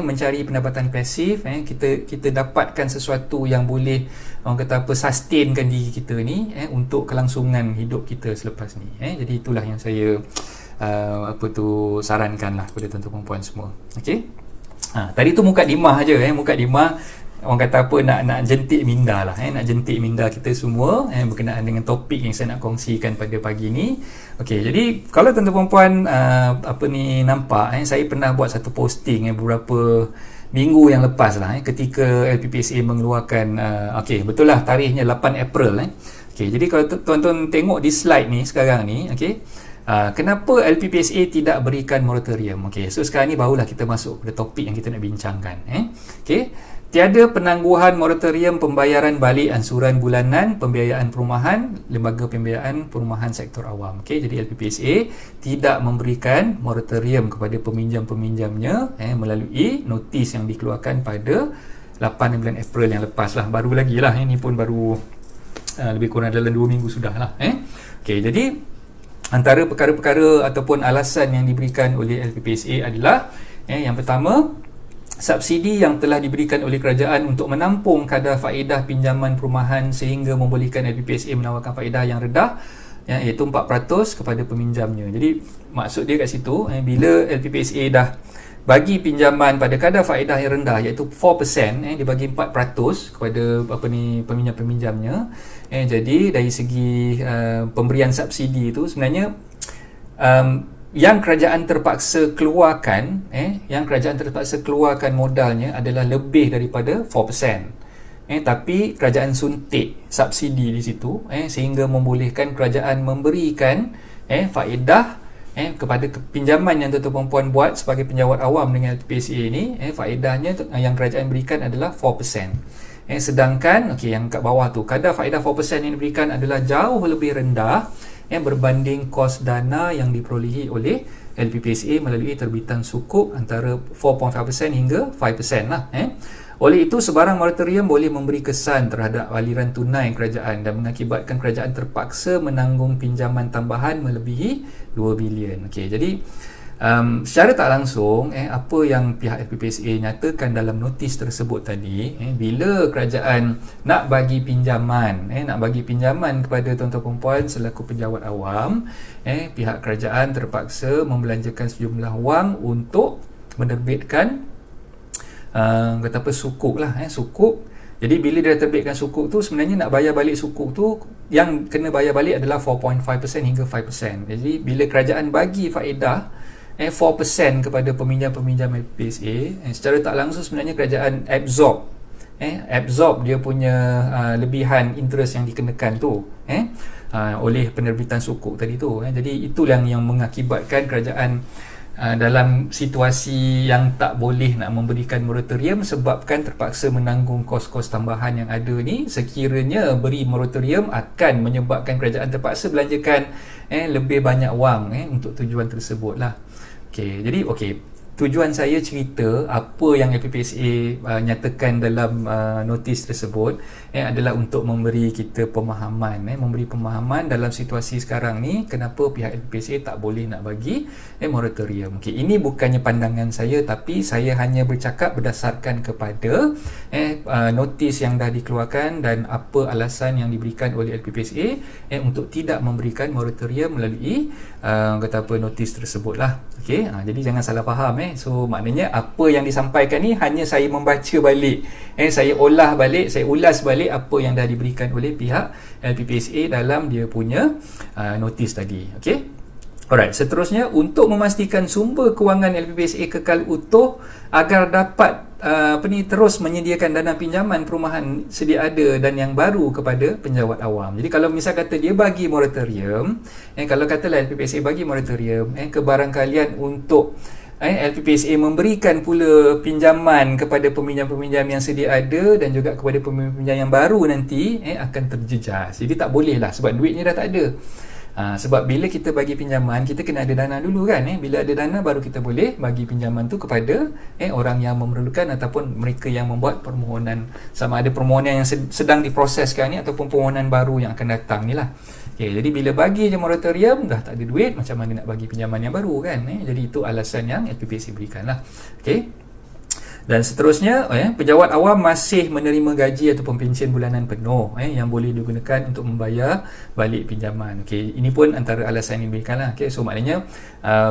mencari pendapatan pasif, kita dapatkan sesuatu yang boleh sustainkan diri kita ni untuk kelangsungan hidup kita selepas ni. Jadi itulah yang saya apa tu, sarankan lah kepada tuan-tuan perempuan semua. Okey. Tadi tu mukadimah aja, mukadimah orang kata apa, nak jentik minda lah, nak jentik minda kita semua berkenaan dengan topik yang saya nak kongsikan pada pagi ni. Okey, jadi kalau tuan-tuan perempuan nampak, saya pernah buat satu posting beberapa minggu yang lepas lah, ketika LPPSA mengeluarkan okey, betul lah tarikhnya 8 April. Okey, jadi kalau tuan-tuan tengok di slide ni sekarang ni, okey, kenapa LPPSA tidak berikan moratorium? Okey, so sekarang ni barulah kita masuk pada topik yang kita nak bincangkan. Okey, tiada penangguhan moratorium pembayaran balik ansuran bulanan pembiayaan perumahan lembaga pembiayaan perumahan sektor awam. Okey, jadi LPPSA tidak memberikan moratorium kepada peminjam-peminjamnya melalui notis yang dikeluarkan pada 8 April yang lepas lah. Baru lagi lah, ini pun baru lebih kurang dalam 2 minggu sudah lah. Okey, jadi antara perkara-perkara ataupun alasan yang diberikan oleh LPPSA adalah yang pertama, subsidi yang telah diberikan oleh kerajaan untuk menampung kadar faedah pinjaman perumahan sehingga membolehkan LPPSA menawarkan faedah yang rendah, iaitu 4% kepada peminjamnya. Jadi maksud dia kat situ, bila LPPSA dah bagi pinjaman pada kadar faedah yang rendah iaitu 4%, dia bagi 4% kepada peminjam-peminjamnya. Jadi dari segi pemberian subsidi itu sebenarnya yang kerajaan terpaksa keluarkan modalnya adalah lebih daripada 4%. Tapi kerajaan suntik subsidi di situ, sehingga membolehkan kerajaan memberikan faedah kepada pinjaman yang tuan-tuan perempuan buat sebagai penjawat awam dengan LPPSA ini. Faedahnya yang kerajaan berikan adalah 4%. Sedangkan yang kat bawah tu, kadar faedah 4% yang diberikan adalah jauh lebih rendah berbanding kos dana yang diperolehi oleh LPPSA melalui terbitan sukuk antara 4.5% hingga 5% lah. Oleh itu, sebarang moratorium boleh memberi kesan terhadap aliran tunai kerajaan dan mengakibatkan kerajaan terpaksa menanggung pinjaman tambahan melebihi 2 bilion. Okey, jadi secara tak langsung apa yang pihak LPPSA nyatakan dalam notis tersebut tadi, bila kerajaan nak bagi pinjaman kepada tuan-tuan perempuan selaku penjawat awam, pihak kerajaan terpaksa membelanjakan sejumlah wang untuk menerbitkan sukuk lah, sukuk. Jadi bila dia terbitkan sukuk tu, sebenarnya nak bayar balik sukuk tu, yang kena bayar balik adalah 4.5% hingga 5%. Jadi bila kerajaan bagi faedah 4% kepada peminjam-peminjam LPPSA, secara tak langsung sebenarnya kerajaan absorb dia punya lebihan interest yang dikenakan tu oleh penerbitan sukuk tadi tu. Jadi itulah yang mengakibatkan kerajaan dalam situasi yang tak boleh nak memberikan moratorium, sebabkan terpaksa menanggung kos-kos tambahan yang ada ni. Sekiranya beri moratorium akan menyebabkan kerajaan terpaksa belanjakan lebih banyak wang untuk tujuan tersebut lah. Okey, jadi tujuan saya cerita apa yang LPPSA nyatakan dalam notis tersebut adalah untuk memberi kita pemahaman, memberi pemahaman dalam situasi sekarang ni kenapa pihak LPPSA tak boleh nak bagi moratorium. Okey, ini bukannya pandangan saya, tapi saya hanya bercakap berdasarkan kepada notis yang dah dikeluarkan dan apa alasan yang diberikan oleh LPPSA untuk tidak memberikan moratorium melalui notis tersebut lah. Okey, jadi jangan salah faham. So maknanya apa yang disampaikan ni hanya saya membaca balik, saya ulas balik apa yang dah diberikan oleh pihak LPPSA dalam dia punya notis tadi. Okey. Alright, seterusnya, untuk memastikan sumber kewangan LPPSA kekal utuh agar dapat terus menyediakan dana pinjaman perumahan sedia ada dan yang baru kepada penjawat awam. Jadi kalau misal kata dia bagi moratorium, kalau katalah LPPSA bagi moratorium, kebarangkalian untuk LPPSA memberikan pula pinjaman kepada peminjam-peminjam yang sedia ada dan juga kepada peminjam yang baru nanti akan terjejas. Jadi tak boleh lah, sebab duitnya dah tak ada. Sebab bila kita bagi pinjaman, kita kena ada dana dulu kan. Bila ada dana, baru kita boleh bagi pinjaman tu kepada orang yang memerlukan ataupun mereka yang membuat permohonan, sama ada permohonan yang sedang diproseskan ni ataupun permohonan baru yang akan datang ni lah. Jadi bila bagi je moratorium, dah tak ada duit, macam mana nak bagi pinjaman yang baru kan. Jadi itu alasan yang LPPSA berikan lah. Dan seterusnya, pejabat awam masih menerima gaji ataupun pensyen bulanan penuh yang boleh digunakan untuk membayar balik pinjaman. Okey, ini pun antara alasan yang diberikan lah. Okey, so maknanya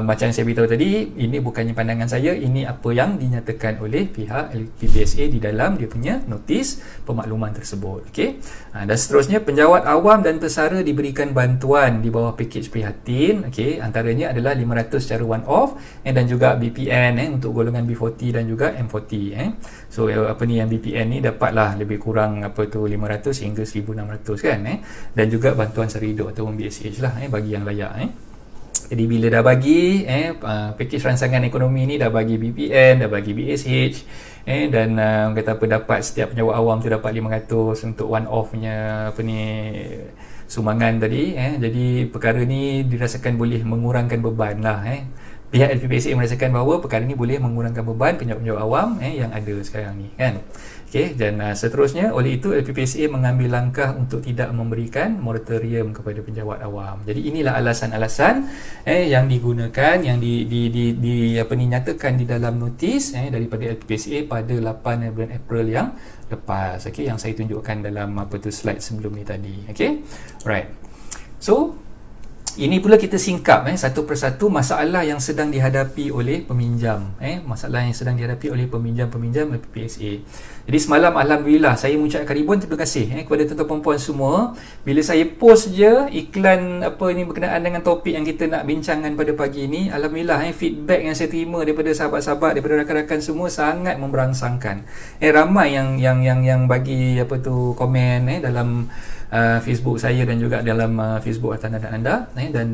macam yang saya beritahu tadi, ini bukannya pandangan saya, ini apa yang dinyatakan oleh pihak LPPSA di dalam dia punya notis pemakluman tersebut. Okey, dan seterusnya penjawat awam dan pesara diberikan bantuan di bawah pakej prihatin. Okey, antaranya adalah 500 secara one off dan juga BPN untuk golongan B40 dan juga M40. So apa ni, yang BPN ni dapatlah lebih kurang 500 hingga 1600 kan, dan juga bantuan sara hidup ataupun BSH lah bagi yang layak. Jadi bila dah bagi pakej rangsangan ekonomi ni, dah bagi BPN, dah bagi BSH, dan kata apa, dapat setiap penjawat awam tu dapat 500 untuk one off punya sumbangan tadi. Jadi perkara ni dirasakan boleh mengurangkan beban lah. Pihak LPPSA merasakan bahawa perkara ini boleh mengurangkan beban penjawat-penjawat awam yang ada sekarang ni kan. Okey, dan seterusnya oleh itu LPPSA mengambil langkah untuk tidak memberikan moratorium kepada penjawat awam. Jadi inilah alasan-alasan yang digunakan, yang dinyatakan di dalam notis daripada LPPSA pada 8 bulan April yang lepas. Okey, yang saya tunjukkan dalam slide sebelum ni tadi. Okey. Right. So ini pula kita singkap satu persatu masalah yang sedang dihadapi oleh peminjam. Masalah yang sedang dihadapi oleh peminjam-peminjam LPPSA. Jadi semalam alhamdulillah saya mengucapkan ribuan terima kasih kepada tuan-tuan puan-puan semua. Bila saya post je iklan berkenaan dengan topik yang kita nak bincangkan pada pagi ini, alhamdulillah feedback yang saya terima daripada sahabat-sahabat, daripada rakan-rakan semua sangat memberangsangkan. Ramai yang bagi komen dalam Facebook saya dan juga dalam Facebook Hartanah dan Anda, dan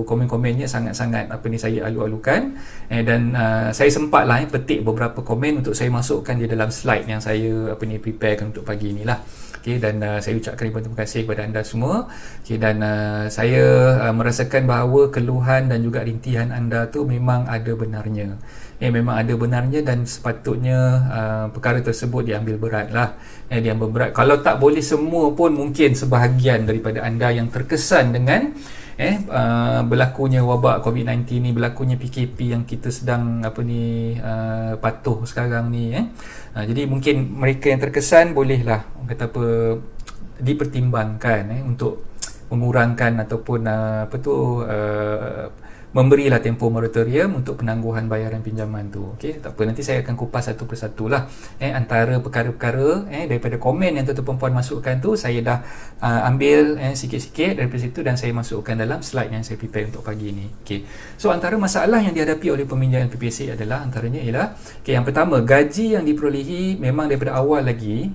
komen-komennya sangat-sangat saya alu-alukan, dan saya sempatlah petik beberapa komen untuk saya masukkan di dalam slide yang saya preparekan untuk pagi inilah. Okey, dan saya ucapkan ribuan terima kasih kepada anda semua. Okey, dan saya merasakan bahawa keluhan dan juga rintihan anda tu memang ada benarnya. Memang ada benarnya, dan sepatutnya perkara tersebut diambil berat lah. Diambil berat. Kalau tak boleh semua pun, mungkin sebahagian daripada anda yang terkesan dengan berlakunya wabak COVID-19 ni, berlakunya PKP yang kita sedang patuh sekarang ni. Jadi mungkin mereka yang terkesan bolehlah dipertimbangkan untuk mengurangkan ataupun memberilah tempoh moratorium untuk penangguhan bayaran pinjaman tu. Okey, tak apa, nanti saya akan kupas satu persatu lah. Antara perkara-perkara daripada komen yang tuan-tuan puan masukkan tu, saya dah ambil sikit-sikit daripada situ dan saya masukkan dalam slide yang saya prepare untuk pagi ni. Okey. So antara masalah yang dihadapi oleh peminjam LPPSA adalah antaranya ialah yang pertama, gaji yang diperolehi memang daripada awal lagi,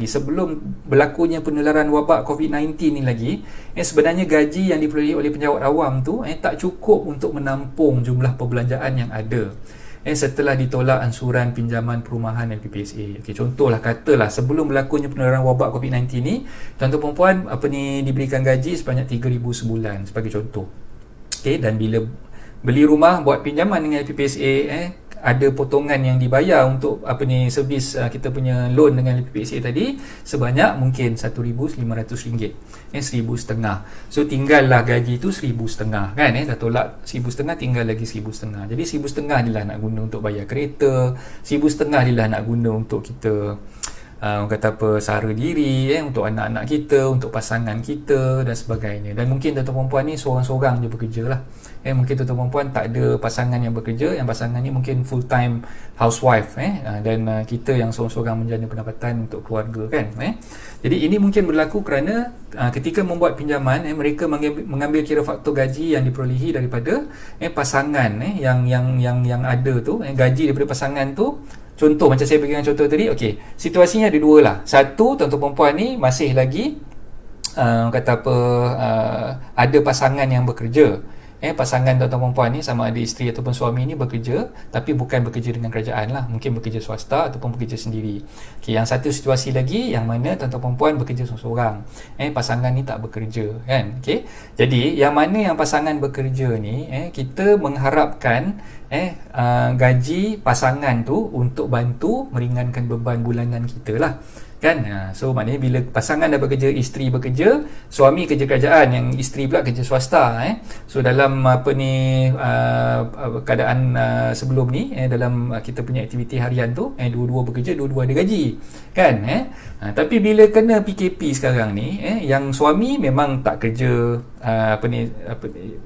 sebelum berlakunya penularan wabak COVID-19 ni lagi, sebenarnya gaji yang diperolehi oleh penjawat awam tu tak cukup untuk menampung jumlah perbelanjaan yang ada setelah ditolak ansuran pinjaman perumahan LPPSA. Okey, contohlah katalah sebelum berlakunya penularan wabak COVID-19 ni, tuan-tuan puan diberikan gaji sebanyak 3,000 sebulan sebagai contoh. Okey, dan bila beli rumah buat pinjaman dengan LPPSA, ada potongan yang dibayar untuk servis kita punya loan dengan LPPSA tadi sebanyak mungkin RM1,500, RM1,500. So tinggallah gaji tu RM1,500 kan, dah tolak RM1,500, tinggal lagi RM1,500. Jadi RM1,500 dia lah nak guna untuk bayar kereta, RM1,500 dia lah nak guna untuk kita sara diri, untuk anak-anak kita, untuk pasangan kita dan sebagainya. Dan mungkin tuan-tuan perempuan ni seorang-seorang je bekerja lah. Mungkin tuan-tuan perempuan tak ada pasangan yang bekerja, yang pasangan ni mungkin full time housewife, dan kita yang seorang-seorang menjana pendapatan untuk keluarga kan. Jadi ini mungkin berlaku kerana ketika membuat pinjaman, mereka mengambil kira faktor gaji yang diperolehi daripada pasangan yang ada tu, gaji daripada pasangan tu. Contoh macam saya berikan contoh tadi, okey, situasinya ada dua lah. Satu, tuan-tuan perempuan ni masih lagi ada pasangan yang bekerja. Pasangan tuan-tuan perempuan ni sama ada isteri ataupun suami ni bekerja, tapi bukan bekerja dengan kerajaan lah, mungkin bekerja swasta ataupun bekerja sendiri. Okay, yang satu situasi lagi yang mana tuan-tuan perempuan bekerja seorang-seorang, pasangan ni tak bekerja kan. Okay, jadi yang mana yang pasangan bekerja ni, kita mengharapkan gaji pasangan tu untuk bantu meringankan beban bulanan kita lah kan. So maknanya bila pasangan dah bekerja, isteri bekerja, suami kerja kerajaan, yang isteri pula kerja swasta. So dalam keadaan sebelum ni, dalam kita punya aktiviti harian tu, dua-dua bekerja, dua-dua ada gaji kan. Tapi bila kena PKP sekarang ni, yang suami memang tak kerja,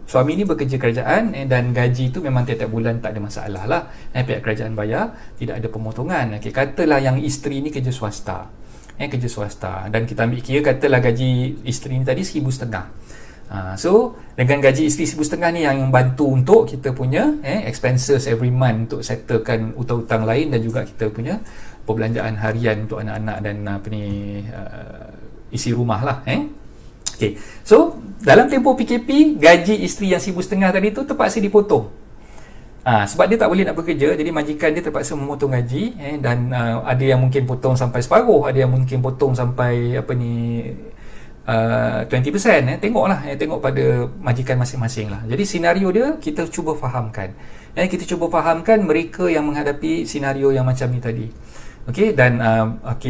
suami ni bekerja kerajaan, dan gaji tu memang tiap-tiap bulan tak ada masalah lah, pihak kerajaan bayar, tidak ada pemotongan. Katalah yang isteri ni kerja swasta, kerja swasta, dan kita ambil kira katalah gaji isteri ni tadi 1,500. So dengan gaji isteri 1,500 ni yang membantu untuk kita punya expenses every month, untuk settlekan hutang-hutang lain, dan juga kita punya perbelanjaan harian untuk anak-anak dan isi rumah lah. Okay. So dalam tempoh PKP, gaji isteri yang 1,500 tadi tu terpaksa dipotong. Sebab dia tak boleh nak bekerja, jadi majikan dia terpaksa memotong gaji, dan ada yang mungkin potong sampai separuh, ada yang mungkin potong sampai 20%. Tengok pada majikan masing-masing lah. Jadi senario dia kita cuba fahamkan. Kita cuba fahamkan mereka yang menghadapi senario yang macam ni tadi. Okey, dan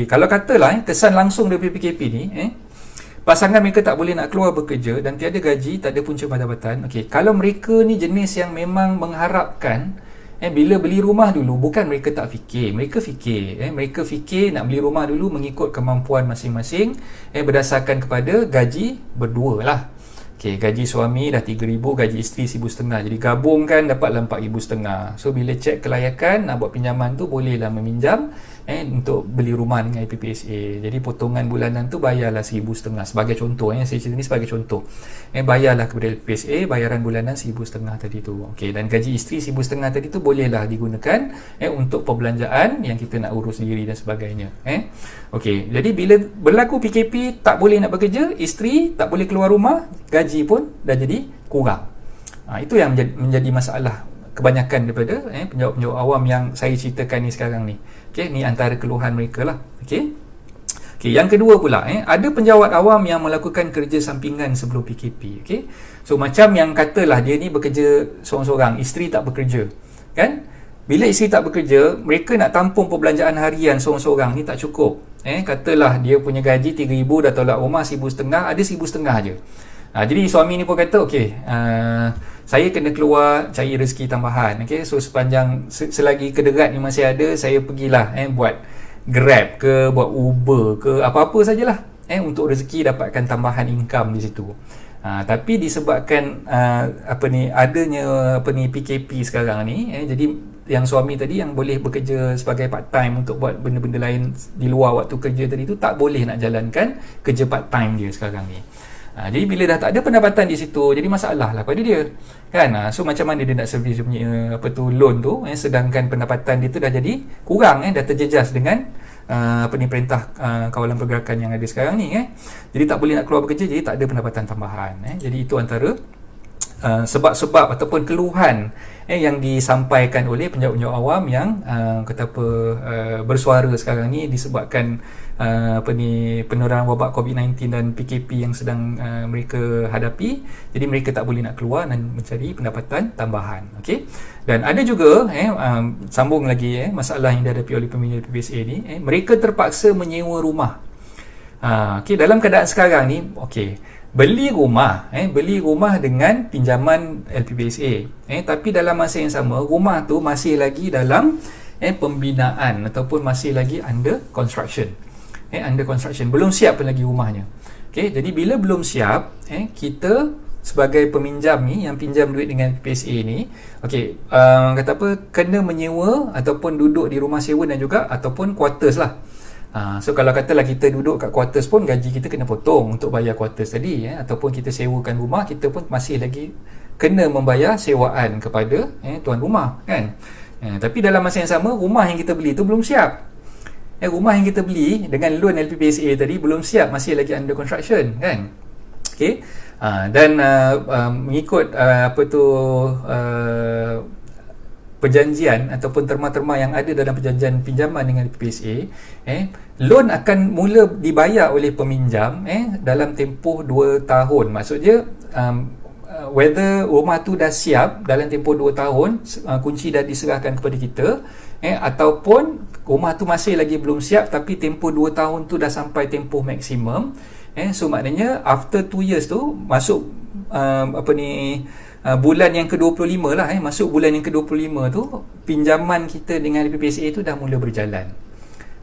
kalau katalah kesan langsung dari PKP ni, pasangan mereka tak boleh nak keluar bekerja dan tiada gaji, tak ada punca pendapatan. Okey, kalau mereka ni jenis yang memang mengharapkan bila beli rumah dulu, bukan mereka tak fikir, mereka fikir nak beli rumah dulu mengikut kemampuan masing-masing, berdasarkan kepada gaji berdua lah. Okey, gaji suami dah 3,000, gaji isteri 1,500, jadi gabungkan dapatlah 4,500. So bila cek kelayakan nak buat pinjaman tu, bolehlah meminjam untuk beli rumah dengan IPPSA. Jadi potongan bulanan tu bayarlah 1,500 sebagai contoh. Saya cerita ni sebagai contoh. Bayarlah kepada IPPSA bayaran bulanan 1,500 tadi tu. Okey, dan gaji isteri 1,500 tadi tu bolehlah digunakan untuk perbelanjaan yang kita nak urus diri dan sebagainya. Okey, jadi bila berlaku PKP, tak boleh nak bekerja, isteri tak boleh keluar rumah, gaji pun dah jadi kurang. Itu yang menjadi masalah kebanyakan daripada penjawat-penjawat awam yang saya ceritakan ni sekarang ni. Okey, ni antara keluhan mereka lah. Okey, yang kedua pula, ada penjawat awam yang melakukan kerja sampingan sebelum PKP. Okey, so macam yang katalah dia ni bekerja seorang-seorang, isteri tak bekerja kan. Bila isteri tak bekerja, mereka nak tampung perbelanjaan harian seorang-seorang ni tak cukup. Katalah dia punya gaji 3,000, dah tolak rumah 1,500, ada 1,500 je. Jadi suami ni pun kata, okey, saya kena keluar cari rezeki tambahan. Okay? So sepanjang selagi kederat ni masih ada, saya pergilah buat Grab ke, buat Uber ke, apa-apa sajalah untuk rezeki, dapatkan tambahan income di situ. Tapi disebabkan adanya PKP sekarang ni, jadi yang suami tadi yang boleh bekerja sebagai part time untuk buat benda-benda lain di luar waktu kerja tadi tu, tak boleh nak jalankan kerja part time dia sekarang ni. Jadi bila dah tak ada pendapatan di situ, jadi masalah lah pada dia kan. So macam mana dia nak servis punya loan tu, sedangkan pendapatan dia tu dah jadi kurang, dah terjejas dengan perintah kawalan pergerakan yang ada sekarang ni. Jadi tak boleh nak keluar bekerja, jadi tak ada pendapatan tambahan. Jadi itu antara sebab-sebab ataupun keluhan yang disampaikan oleh penjawat-penjawat awam yang bersuara sekarang ni, disebabkan penularan wabak COVID-19 dan PKP yang sedang mereka hadapi. Jadi mereka tak boleh nak keluar dan mencari pendapatan tambahan. Okey, dan ada juga sambung lagi masalah yang dihadapi oleh peminjam PPSA ni, mereka terpaksa menyewa rumah. Okey, dalam keadaan sekarang ni, beli rumah dengan pinjaman LPPSA, tapi dalam masa yang sama rumah tu masih lagi dalam pembinaan ataupun masih lagi under construction. Belum siap pun lagi rumahnya. Jadi bila belum siap, kita sebagai peminjam ni yang pinjam duit dengan LPPSA ni, kena menyewa ataupun duduk di rumah sewa dan juga ataupun quarters lah. So kalau katalah kita duduk kat quarters pun, gaji kita kena potong untuk bayar quarters tadi, ataupun kita sewakan rumah, kita pun masih lagi kena membayar sewaan kepada tuan rumah kan. Tapi dalam masa yang sama, rumah yang kita beli tu belum siap. Rumah yang kita beli dengan loan LPPSA tadi belum siap, masih lagi under construction kan. Okey, dan mengikut perjanjian ataupun terma-terma yang ada dalam perjanjian pinjaman dengan PPSA, loan akan mula dibayar oleh peminjam dalam tempoh 2 tahun. Maksudnya whether rumah tu dah siap dalam tempoh 2 tahun, kunci dah diserahkan kepada kita, ataupun rumah tu masih lagi belum siap tapi tempoh 2 tahun tu dah sampai tempoh maksimum. So maknanya after 2 years tu masuk bulan yang ke-25 lah, masuk bulan yang ke-25 tu pinjaman kita dengan PPSA tu dah mula berjalan.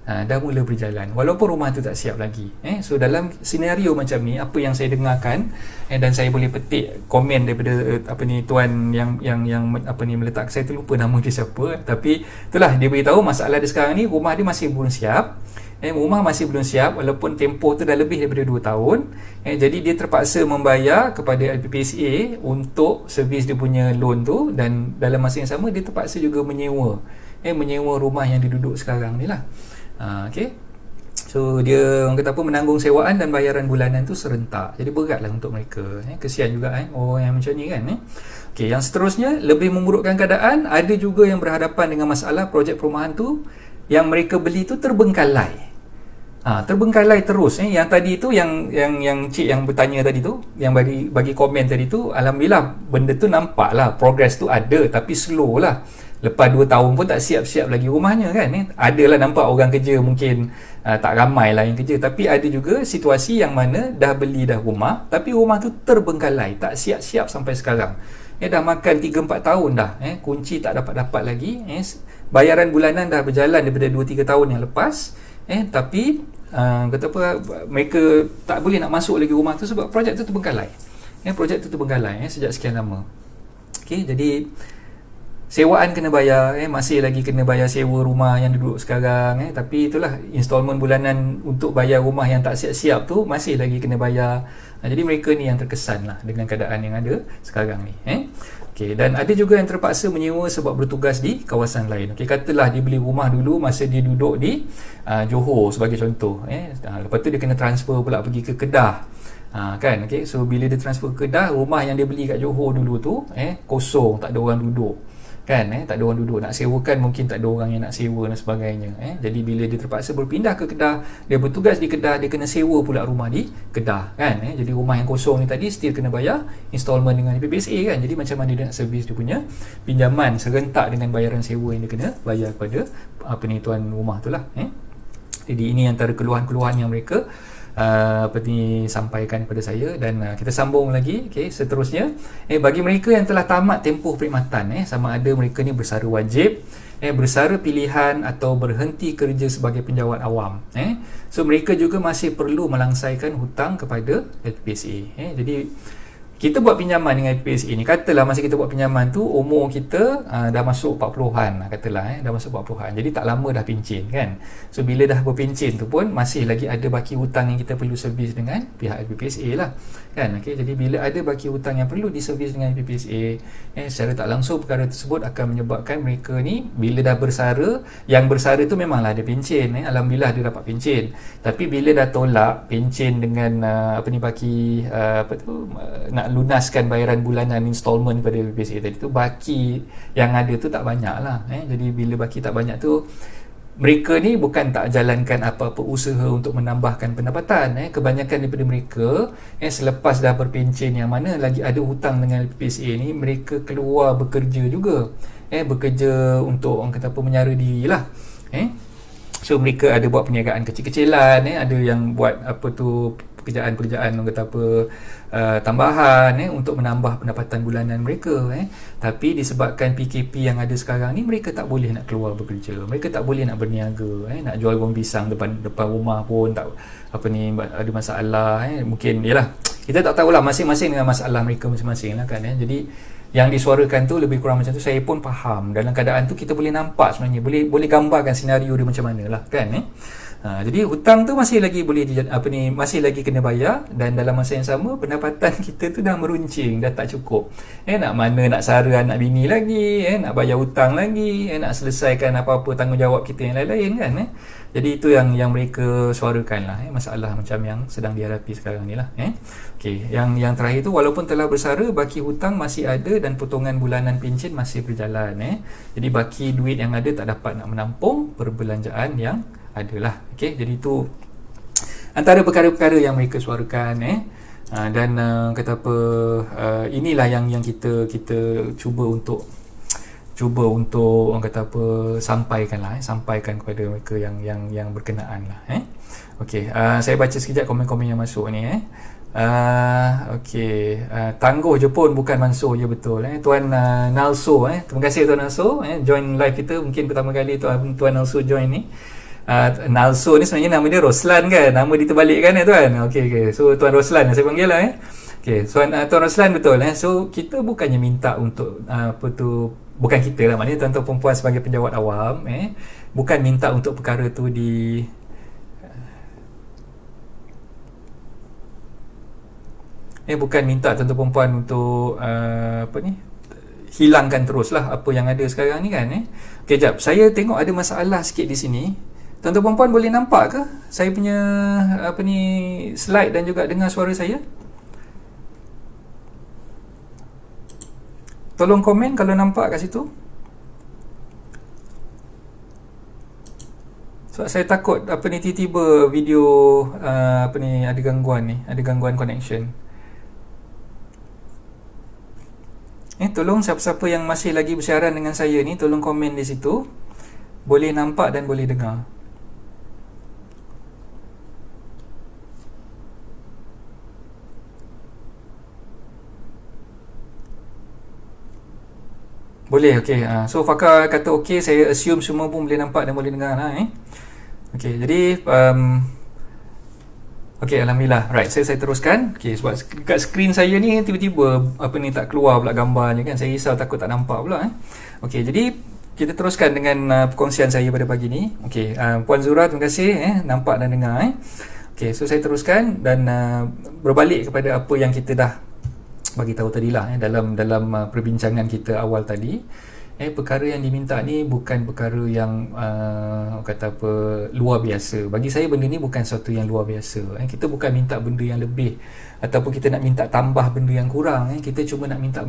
Dah mula berjalan walaupun rumah tu tak siap lagi. So dalam senario macam ni, apa yang saya dengarkan, dan saya boleh petik komen daripada tuan yang meletak, saya terlupa nama dia siapa, tapi itulah dia beritahu masalah dia sekarang ni, rumah dia masih belum siap. Rumah masih belum siap walaupun tempoh tu dah lebih daripada 2 tahun. Jadi dia terpaksa membayar kepada LPPSA untuk servis dia punya loan tu, dan dalam masa yang sama dia terpaksa juga menyewa rumah yang dia duduk sekarang ni lah. Okay. So dia orang kata apa, menanggung sewaan dan bayaran bulanan tu serentak. Jadi beratlah untuk mereka. Kesian juga orang yang macam ni kan. Okay, yang seterusnya lebih memburukkan keadaan, ada juga yang berhadapan dengan masalah projek perumahan tu yang mereka beli tu terbengkalai. Terbengkalai terus. Yang tadi tu yang cik yang bertanya tadi tu, yang bagi komen tadi tu, alhamdulillah benda tu nampak lah, progress tu ada, tapi slow lah. Lepas 2 tahun pun tak siap-siap lagi rumahnya kan. Adalah nampak orang kerja mungkin tak ramai lah yang kerja, tapi ada juga situasi yang mana dah beli dah rumah, tapi rumah tu terbengkalai, tak siap-siap sampai sekarang. Dah makan 3-4 tahun dah, kunci tak dapat lagi, bayaran bulanan dah berjalan daripada 2-3 tahun yang lepas, tapi kata apa, mereka tak boleh nak masuk lagi rumah tu sebab projek tu terbengkalai. Projek tu terbengkalai sejak sekian lama. Okay, jadi sewaan kena bayar, masih lagi kena bayar sewa rumah yang duduk sekarang, tapi itulah installment bulanan untuk bayar rumah yang tak siap-siap tu masih lagi kena bayar. Jadi mereka ni yang terkesan lah dengan keadaan yang ada sekarang ni. Okay, dan ada juga yang terpaksa menyewa sebab bertugas di kawasan lain. Okay, katalah dia beli rumah dulu masa dia duduk di Johor sebagai contoh. Lepas tu dia kena transfer pula pergi ke Kedah. Kan, okay. So bila dia transfer ke Kedah, rumah yang dia beli kat Johor dulu tu kosong, tak ada orang duduk. Kan, tak ada orang duduk, nak sewakan mungkin tak ada orang yang nak sewa dan sebagainya. Jadi bila dia terpaksa berpindah ke Kedah, dia bertugas di Kedah, dia kena sewa pula rumah di Kedah kan. Jadi rumah yang kosong ni tadi still kena bayar installment dengan PPSA kan. Jadi macam mana dia nak servis dia punya pinjaman serentak dengan bayaran sewa yang dia kena bayar kepada tuan rumah tu lah. Jadi ini antara keluhan-keluhan yang mereka sampaikan kepada saya, dan kita sambung lagi. Okay, seterusnya bagi mereka yang telah tamat tempoh perkhidmatan, sama ada mereka ni bersara wajib, bersara pilihan atau berhenti kerja sebagai penjawat awam, so mereka juga masih perlu melangsaikan hutang kepada LPSA. Jadi kita buat pinjaman dengan PPSA ni, katalah masa kita buat pinjaman tu umur kita dah masuk 40-an, katalah dah masuk 40-an, jadi tak lama dah pencen kan. So bila dah berpencen tu pun masih lagi ada baki hutang yang kita perlu servis dengan pihak PPSA lah kan. Okay, jadi bila ada baki hutang yang perlu diservis dengan PPSA, secara tak langsung perkara tersebut akan menyebabkan mereka ni bila dah bersara, yang bersara tu memanglah ada pencen, alhamdulillah dia dapat pencen, tapi bila dah tolak pencen dengan baki nak lunaskan bayaran bulanan installment pada PPSA tadi tu, baki yang ada tu tak banyak lah. Jadi bila baki tak banyak tu, mereka ni bukan tak jalankan apa-apa usaha untuk menambahkan pendapatan. Kebanyakan daripada mereka selepas dah berpencen, yang mana lagi ada hutang dengan PPSA ni, mereka keluar bekerja juga, bekerja untuk orang kata apa, menyara diri lah. So mereka ada buat perniagaan kecil-kecilan, ada yang buat pekerjaan-pekerjaan orang kata apa, tambahan untuk menambah pendapatan bulanan mereka. Tapi disebabkan PKP yang ada sekarang ni, mereka tak boleh nak keluar bekerja, mereka tak boleh nak berniaga, nak jual buah pisang depan rumah pun tak ada masalah. Mungkin yalah, kita tak tahulah, masing-masing dengan masalah mereka masing-masing lah kan. Jadi yang disuarakan tu lebih kurang macam tu, saya pun faham. Dalam keadaan tu kita boleh nampak sebenarnya, boleh gambarkan senario dia macam mana lah kan. Jadi hutang tu masih lagi boleh masih lagi kena bayar, dan dalam masa yang sama pendapatan kita tu dah meruncing, dah tak cukup. Nak mana nak sara anak bini lagi, nak bayar hutang lagi, nak selesaikan apa-apa tanggungjawab kita yang lain-lain kan. Jadi itu yang mereka suarakan lah, masalah macam yang sedang dihadapi sekarang ni lah. Okay, yang terakhir tu, walaupun telah bersara, baki hutang masih ada dan potongan bulanan pencen masih berjalan. Jadi baki duit yang ada tak dapat nak menampung perbelanjaan yang adalah. Okay, jadi itu antara perkara-perkara yang mereka suarakan. Dan kata apa, inilah yang kita cuba untuk orang kata apa, sampaikan kepada mereka yang berkenaan lah. Okey, saya baca sekejap komen-komen yang masuk ni. Okey, tangguh je pun bukan Mansur je, betul. Tuan Nalso, terima kasih Tuan Nalso, join live kita mungkin pertama kali Tuan Nalso join ni. Nalso ni sebenarnya nama dia Roslan kan, nama dia terbalik kan Tuan. Okey, so Tuan Roslan saya panggil lah. Okey, so Tuan Roslan betul. So kita bukannya minta untuk bukan kita lah, maknanya tuan-tuan perempuan sebagai penjawat awam, bukan minta untuk perkara tu bukan minta tuan-tuan perempuan untuk hilangkan terus lah apa yang ada sekarang ni kan. Okey, jap, saya tengok ada masalah sikit di sini. Tuan-tuan perempuan boleh nampak ke saya punya slide dan juga dengar suara saya? Tolong komen kalau nampak kat situ. Sebab saya takut tiba-tiba video ada gangguan connection. Tolong siapa-siapa yang masih lagi bersiaran dengan saya ni, tolong komen di situ. Boleh nampak dan boleh dengar. Boleh, okey. So Fakar kata okey, saya assume semua pun boleh nampak dan boleh dengar lah. Okey, jadi okey, alhamdulillah. Right, saya teruskan. Okey, sebab kat skrin saya ni tiba-tiba tak keluar pula gambarnya kan. Saya risau takut tak nampak pula. Okey, jadi kita teruskan dengan perkongsian saya pada pagi ni. Okey, Puan Zura, terima kasih nampak dan dengar. Okey, so saya teruskan dan berbalik kepada apa yang kita dah bagi tahu tadilah dalam perbincangan kita awal tadi. Perkara yang diminta ni bukan perkara yang luar biasa. Bagi saya benda ni bukan sesuatu yang luar biasa. Kita bukan minta benda yang lebih ataupun kita nak minta tambah benda yang kurang. Kita cuma nak minta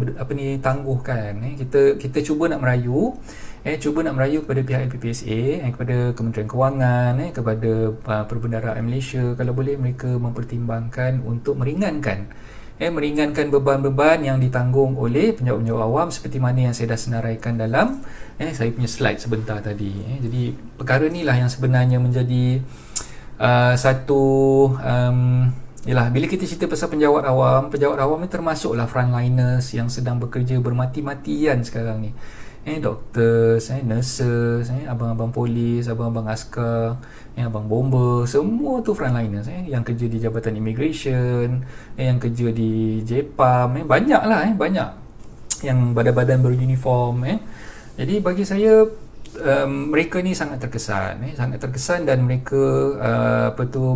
tangguhkan. Kita cuba nak merayu kepada pihak LPPSA, kepada Kementerian Kewangan, kepada Perbendaharaan Malaysia, kalau boleh mereka mempertimbangkan untuk meringankan beban-beban yang ditanggung oleh penjawat-penjawat awam seperti mana yang saya dah senaraikan dalam saya punya slide sebentar tadi. Jadi perkara inilah yang sebenarnya menjadi bila kita cerita pasal penjawat awam ni termasuklah frontliners yang sedang bekerja bermati-matian sekarang ni. Doctors, nurses, abang-abang polis, abang-abang askar, abang bomber, semua tu frontliners yang kerja di Jabatan Immigration, yang kerja di JPAM, banyak yang badan-badan beruniform. Jadi bagi saya mereka ni sangat terkesan dan mereka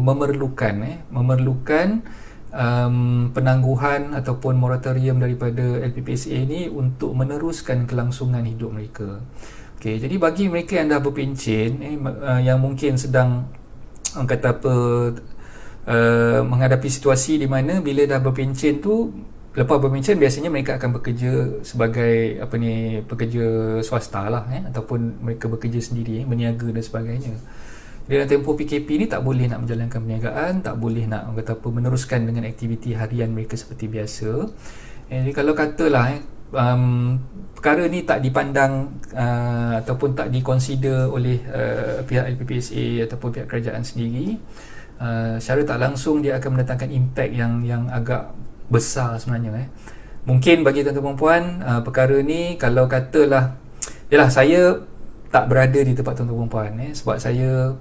memerlukan penangguhan ataupun moratorium daripada LPPSA ni untuk meneruskan kelangsungan hidup mereka. Okey, jadi bagi mereka yang dah berpencen, yang mungkin sedang menghadapi situasi di mana bila dah berpencen tu, lepas berpencen biasanya mereka akan bekerja sebagai pekerja swasta lah, ataupun mereka bekerja sendiri, berniaga dan sebagainya. Dalam tempoh PKP ni tak boleh nak menjalankan perniagaan, tak boleh nak meneruskan dengan aktiviti harian mereka seperti biasa. Jadi kalau katalah perkara ni tak dipandang ataupun tak diconsider oleh pihak LPPSA ataupun pihak kerajaan sendiri, secara tak langsung dia akan mendatangkan impact yang agak besar sebenarnya. Mungkin bagi tuan-tuan perempuan, perkara ni kalau katalah saya tak berada di tempat tuan-tuan perempuan, sebab saya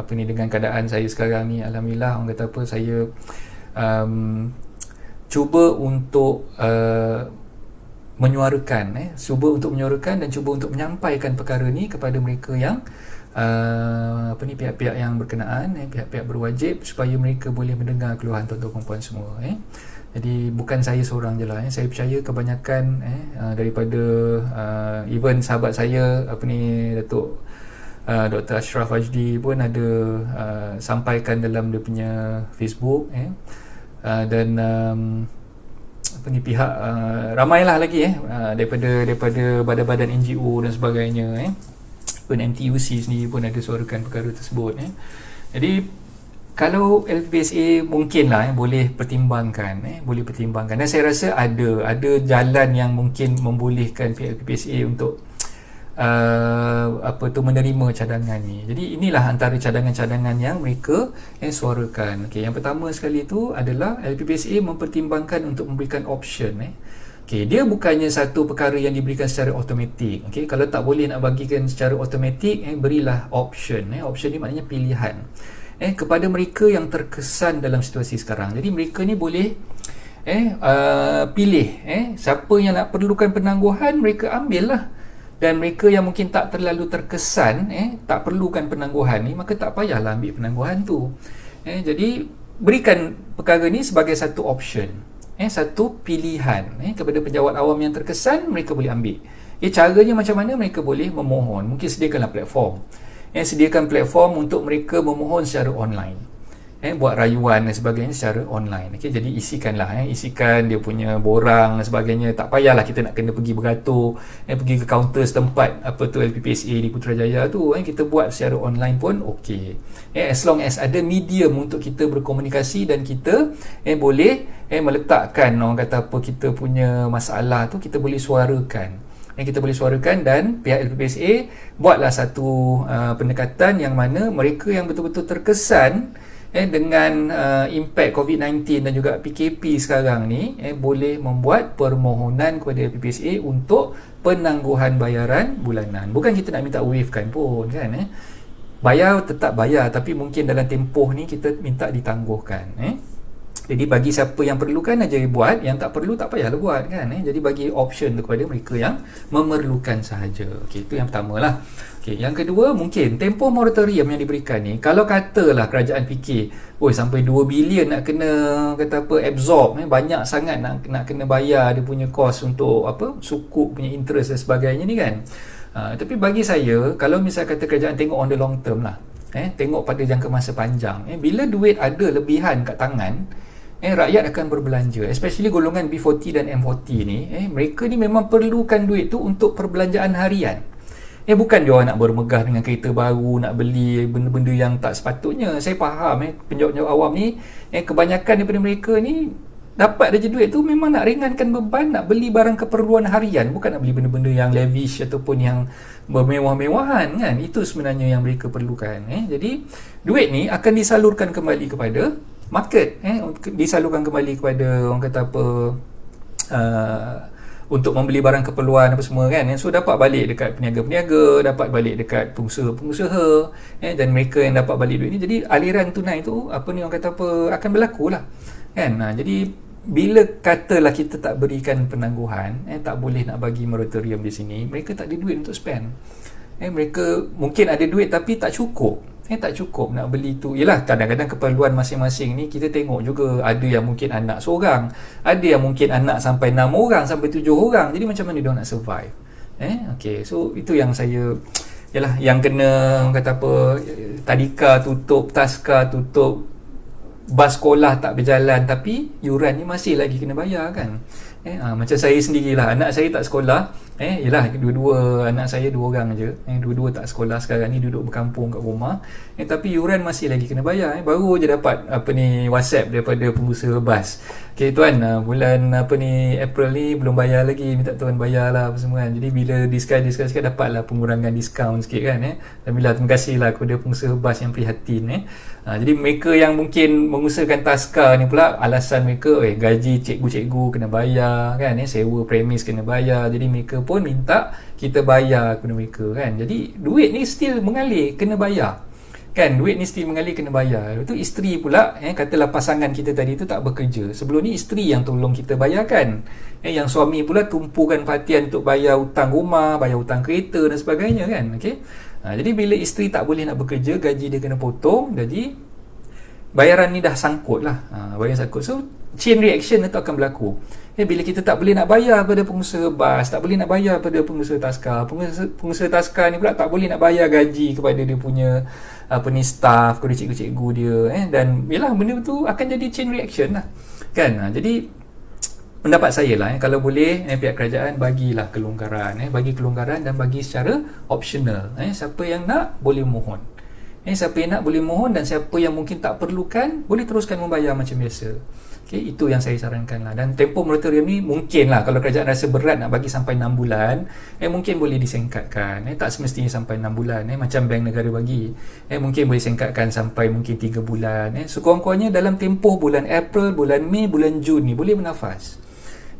dengan keadaan saya sekarang ni, alhamdulillah saya cuba untuk menyuarakan dan cuba untuk menyampaikan perkara ni kepada mereka yang pihak-pihak yang berkenaan, pihak-pihak berwajib, supaya mereka boleh mendengar keluhan tuan-tuan perempuan semua. Jadi bukan saya seorang je lah, saya percaya kebanyakan daripada even sahabat saya Datuk Dr. Ashraf Ajdi pun ada sampaikan dalam dia punya Facebook, dan pihak ramailah lagi daripada badan-badan NGO dan sebagainya, pun MTUC sendiri pun ada suarakan perkara tersebut. Jadi Kalau LPPSA mungkinlah boleh pertimbangkan, boleh pertimbangkan, dan saya rasa ada jalan yang mungkin membolehkan pihak LPPSA untuk menerima cadangan ni. Jadi inilah antara cadangan-cadangan yang mereka suarakan. Okey, yang pertama sekali itu adalah LPPSA mempertimbangkan untuk memberikan option. Okey, dia bukannya satu perkara yang diberikan secara automatik. Okey, kalau tak boleh nak bagikan secara automatik, berilah option. Option ni maknanya pilihan. Kepada mereka yang terkesan dalam situasi sekarang. Jadi mereka ni boleh pilih siapa yang nak perlukan penangguhan, mereka ambil lah. Dan mereka yang mungkin tak terlalu terkesan, tak perlukan penangguhan ni, maka tak payahlah ambil penangguhan tu. Jadi berikan perkara ni sebagai satu option, satu pilihan kepada penjawat awam yang terkesan, mereka boleh ambil. Caranya macam mana? Mereka boleh memohon. Mungkin sediakanlah platform, sediakan platform untuk mereka memohon secara online, buat rayuan dan sebagainya secara online. Okey, jadi isikanlah, isikan dia punya borang dan sebagainya. Tak payahlah kita nak kena pergi beratur, pergi ke kaunter setempat LPPSA di Putrajaya tu. Kita buat secara online pun okey. As long as ada medium untuk kita berkomunikasi dan kita boleh meletakkan, orang kata apa, kita punya masalah tu kita boleh suarakan. Kita boleh suarakan, dan pihak LPPSA buatlah satu pendekatan yang mana mereka yang betul-betul terkesan dengan impact COVID-19 dan juga PKP sekarang ni, boleh membuat permohonan kepada LPPSA untuk penangguhan bayaran bulanan. Bukan kita nak minta waivekan pun kan, bayar tetap bayar, tapi mungkin dalam tempoh ni kita minta ditangguhkan. Jadi bagi siapa yang perlukan aja buat, yang tak perlu tak payahlah buat kan. Jadi bagi option tu kepada mereka yang memerlukan sahaja. Okey, itu yang pertama lah. Okey, yang kedua, mungkin tempoh moratorium yang diberikan ni, kalau katalah kerajaan fikir, sampai 2 bilion nak kena absorb, banyak sangat nak kena bayar dia punya kos untuk sukuk punya interest dan sebagainya ni kan. Tapi bagi saya, kalau misal kata kerajaan tengok on the long term lah, tengok pada jangka masa panjang, bila duit ada lebihan kat tangan, rakyat akan berbelanja, especially golongan B40 dan M40 ni. Mereka ni memang perlukan duit tu untuk perbelanjaan harian. Bukan dia orang nak bermegah dengan kereta baru, nak beli benda-benda yang tak sepatutnya. Saya faham penjawat-penjawat awam ni, kebanyakan daripada mereka ni dapat je duit tu memang nak ringankan beban, nak beli barang keperluan harian, bukan nak beli benda-benda yang lavish ataupun yang bermewah-mewahan kan. Itu sebenarnya yang mereka perlukan. Jadi duit ni akan disalurkan kembali kepada market, disalurkan kembali kepada, orang kata apa, untuk membeli barang keperluan apa semua kan. So dapat balik dekat peniaga-peniaga, dapat balik dekat pengusaha-pengusaha, dan mereka yang dapat balik duit ni, jadi aliran tunai tu orang kata apa, akan berlaku lah kan. Jadi bila katalah kita tak berikan penangguhan, tak boleh nak bagi moratorium di sini, mereka tak ada duit untuk spend. Mereka mungkin ada duit tapi tak cukup. Tak cukup nak beli tu. Yelah, kadang-kadang keperluan masing-masing ni kita tengok juga, ada yang mungkin anak seorang, ada yang mungkin anak sampai 6 orang, sampai 7 orang. Jadi macam mana dia nak survive? Okay, so itu yang saya, yalah, yang kena, kata apa, tadika tutup, taska tutup, bas sekolah tak berjalan, tapi yuran ni masih lagi kena bayar kan. Macam saya sendirilah, anak saya tak sekolah, yelah, dua-dua anak saya 2 orang je, dua-dua tak sekolah sekarang ni, duduk berkampung kat rumah, tapi yuran masih lagi kena bayar. Baru je dapat WhatsApp daripada pengusaha bas, okay tuan, bulan April ni belum bayar lagi, minta tuan bayar lah apa semua kan. Jadi bila discuss dapatlah pengurangan diskaun sikit kan. Alhamdulillah, terima kasih lah kepada pengusaha bas yang prihatin. Jadi mereka yang mungkin mengusahakan taska ni pula, alasan mereka, gaji cikgu-cikgu kena bayar kan, sewa premis kena bayar, jadi mereka pun minta kita bayar kepada mereka kan. Jadi duit ni still mengalir, kena bayar kan, duit ni still mengalir, kena bayar. Itu isteri pula, katalah pasangan kita tadi tu tak bekerja, sebelum ni isteri yang tolong kita bayarkan, yang suami pula tumpukan perhatian untuk bayar hutang rumah, bayar hutang kereta dan sebagainya kan. Okay? Jadi bila isteri tak boleh nak bekerja, gaji dia kena potong, jadi bayaran ni dah sangkut lah, bayaran sangkut. So chain reaction itu akan berlaku. Bila kita tak boleh nak bayar pada pengusaha bas, tak boleh nak bayar pada pengusaha taska, pengusaha taska ni pula tak boleh nak bayar gaji kepada dia punya staff, kepada cikgu-cikgu dia, dan yalah, benda tu akan jadi chain reaction lah kan. Jadi pendapat saya lah, kalau boleh pihak kerajaan bagilah kelonggaran, bagi kelonggaran dan bagi secara optional. Siapa yang nak boleh mohon, Siapa yang nak boleh mohon, dan siapa yang mungkin tak perlukan boleh teruskan membayar macam biasa. Itu yang saya sarankan lah. Dan tempoh moratorium ni mungkin lah, kalau kerajaan rasa berat nak bagi sampai 6 bulan, mungkin boleh disingkatkan. Tak semestinya sampai 6 bulan, macam bank negara bagi. Mungkin boleh singkatkan sampai mungkin 3 bulan. Sekurang-kurangnya dalam tempoh bulan April, bulan Mei, bulan Jun ni boleh bernafas.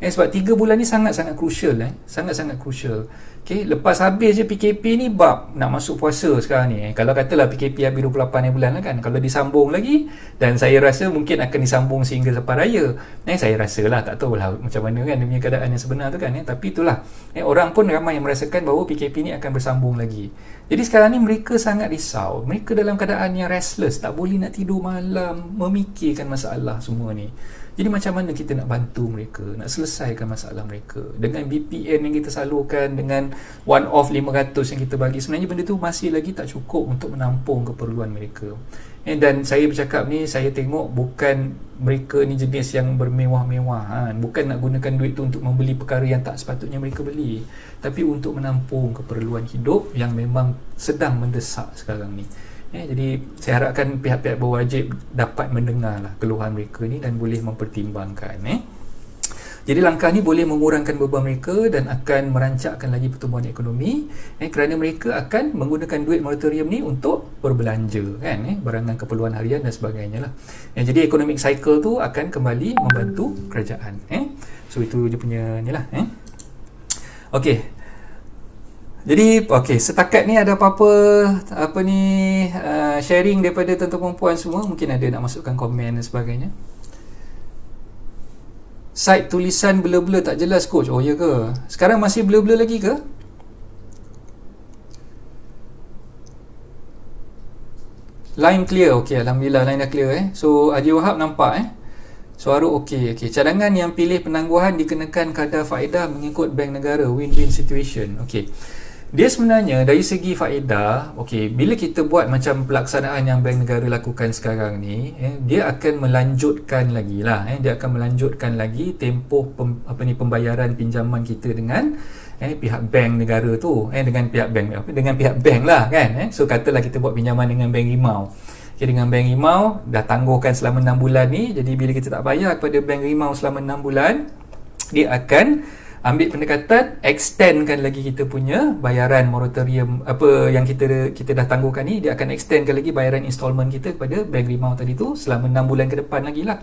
Sebab 3 bulan ni sangat-sangat crucial. Sangat-sangat crucial. Lepas habis je PKP ni, bab nak masuk puasa sekarang ni. Kalau katalah PKP habis 28 bulan lah kan, kalau disambung lagi, dan saya rasa mungkin akan disambung sehingga lepas raya. Saya rasa lah, tak tahu lah macam mana kan dia punya keadaan yang sebenar tu kan. Tapi itulah, orang pun ramai yang merasakan bahawa PKP ni akan bersambung lagi. Jadi sekarang ni mereka sangat risau. Mereka dalam keadaan yang restless, tak boleh nak tidur malam, memikirkan masalah semua ni. Jadi macam mana kita nak bantu mereka, nak selesaikan masalah mereka dengan BPN yang kita salurkan, dengan one off 500 yang kita bagi. Sebenarnya benda tu masih lagi tak cukup untuk menampung keperluan mereka. Dan saya bercakap ni, saya tengok bukan mereka ni jenis yang bermewah-mewah, bukan nak gunakan duit tu untuk membeli perkara yang tak sepatutnya mereka beli, tapi untuk menampung keperluan hidup yang memang sedang mendesak sekarang ni. Jadi saya harapkan pihak-pihak berwajib dapat mendengarlah keluhan mereka ni dan boleh mempertimbangkan. Jadi langkah ni boleh mengurangkan beban mereka dan akan merancakkan lagi pertumbuhan ekonomi, kerana mereka akan menggunakan duit moratorium ni untuk berbelanja kan, barangan keperluan harian dan sebagainya lah. Jadi economic cycle tu akan kembali membantu kerajaan. So itu dia punya ni lah. Okey. Jadi setakat ni ada apa-apa sharing daripada tuan-tuan perempuan semua? Mungkin ada nak masukkan komen dan sebagainya. Site tulisan blur-blur tak jelas coach. Oh ya ke? Sekarang masih blur-blur lagi ke? Line clear. Alhamdulillah line dah clear. So Haji Wahab nampak suara okey. Cadangan yang pilih penangguhan dikenakan kadar faedah mengikut bank negara, win-win situation. Dia sebenarnya dari segi faedah, bila kita buat macam pelaksanaan yang bank negara lakukan sekarang ni, dia akan melanjutkan lagi lah, dia akan melanjutkan lagi tempoh pembayaran pinjaman kita dengan pihak bank negara tu, dengan pihak bank lah kan. So katalah kita buat pinjaman dengan bank Rimau. Dengan bank Rimau dah tangguhkan selama 6 bulan ni, jadi bila kita tak bayar kepada bank Rimau selama 6 bulan, dia akan ambil pendekatan extendkan lagi kita punya bayaran moratorium apa yang kita dah tangguhkan ni. Dia akan extendkan lagi bayaran installment kita kepada bank Rimau tadi tu selama 6 bulan ke depan lagi lah.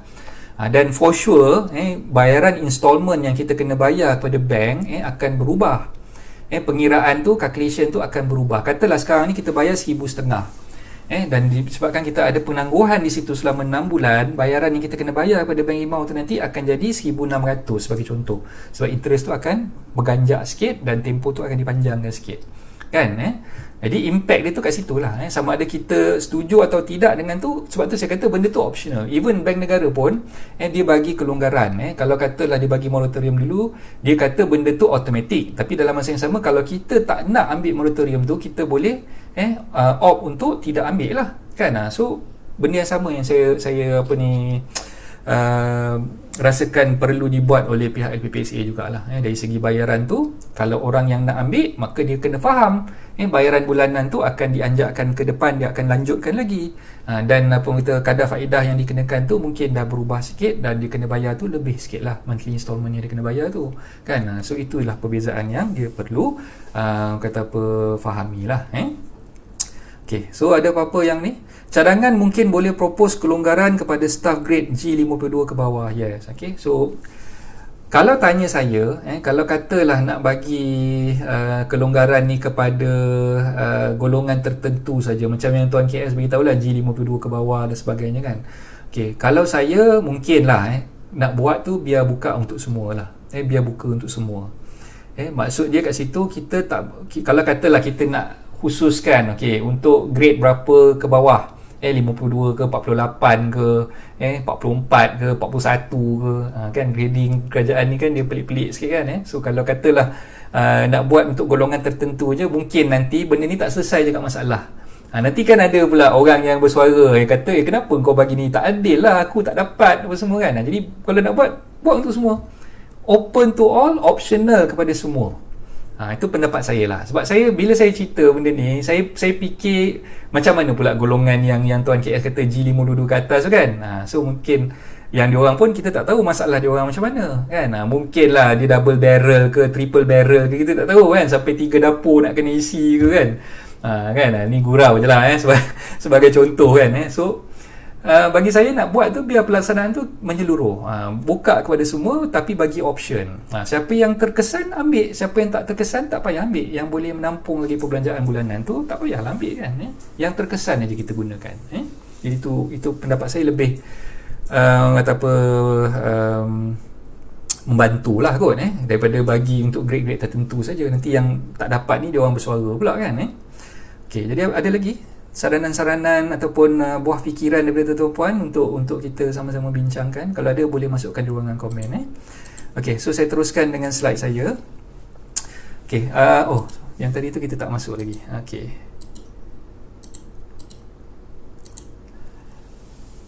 Dan for sure bayaran installment yang kita kena bayar kepada bank akan berubah. Pengiraan tu, calculation tu akan berubah. Katalah sekarang ni kita bayar 1,500. Dan disebabkan kita ada penangguhan di situ selama 6 bulan, bayaran yang kita kena bayar kepada bank Rimau tu nanti akan jadi 1,600 sebagai contoh. Sebab interest tu akan berganjak sikit dan tempoh tu akan dipanjangkan sikit. Kan? Jadi impact dia tu kat situ lah. Sama ada kita setuju atau tidak dengan tu. Sebab tu saya kata benda tu optional. Even bank negara pun dia bagi kelonggaran. Kalau katalah dia bagi moratorium dulu, dia kata benda tu automatic. Tapi dalam masa yang sama, kalau kita tak nak ambil moratorium tu, kita boleh opt untuk tidak ambil lah kan. So benda yang sama yang saya rasakan perlu dibuat oleh pihak LPPSA jugalah. Dari segi bayaran tu, kalau orang yang nak ambil, maka dia kena faham bayaran bulanan tu akan dianjakkan ke depan, dia akan lanjutkan lagi. Dan kadar faedah yang dikenakan tu mungkin dah berubah sikit dan dia kena bayar tu lebih sikit lah, monthly installment yang dia kena bayar tu kan. So itulah perbezaan yang dia perlu fahami lah. So ada apa-apa yang ni? Cadangan mungkin boleh propose kelonggaran kepada staff grade G52 ke bawah. Yes. So kalau tanya saya, kalau katalah nak bagi kelonggaran ni kepada golongan tertentu saja, macam yang Tuan KS beritahu lah, G52 ke bawah dan sebagainya kan. Kalau saya mungkinlah nak buat tu biar buka untuk semua lah. Biar buka untuk semua. Maksud dia kat situ, kita tak, kalau katalah kita nak khususkan untuk grade berapa ke bawah, 52 ke 48 ke 44 ke 41 ke, kan grading kerajaan ni kan dia pelik-pelik sikit kan. So kalau katalah nak buat untuk golongan tertentu je, mungkin nanti benda ni tak selesai juga masalah. Nanti kan ada pula orang yang bersuara yang kata kenapa kau bagi ni, tak adil lah, aku tak dapat apa semua kan. Jadi kalau nak buat untuk semua, open to all, optional kepada semua. Itu pendapat saya lah. Sebab saya bila saya cerita benda ni, saya fikir macam mana pula golongan yang Tuan KS kata G52 ke atas tu kan. So mungkin yang diorang pun kita tak tahu masalah diorang macam mana kan. Mungkin lah dia double barrel ke triple barrel ke, kita tak tahu kan, sampai 3 dapur nak kena isi ke kan. Kan ni gurau je lah sebagai contoh kan. So bagi saya nak buat tu biar pelaksanaan tu menyeluruh, buka kepada semua tapi bagi option. Siapa yang terkesan ambil, siapa yang tak terkesan tak payah ambil. Yang boleh menampung lagi perbelanjaan bulanan tu tak payahlah ambil kan. Yang terkesan aja kita gunakan. Jadi itu pendapat saya lebih kata apa, membantulah kot daripada bagi untuk grade-grade tertentu saja. Nanti yang tak dapat ni dia orang bersuara pula kan. Okey, jadi ada lagi saranan-saranan ataupun buah fikiran daripada tuan-puan untuk kita sama-sama bincangkan? Kalau ada boleh masukkan di ruangan komen. Okey, so saya teruskan dengan slide saya. Okey, yang tadi tu kita tak masuk lagi. Okey.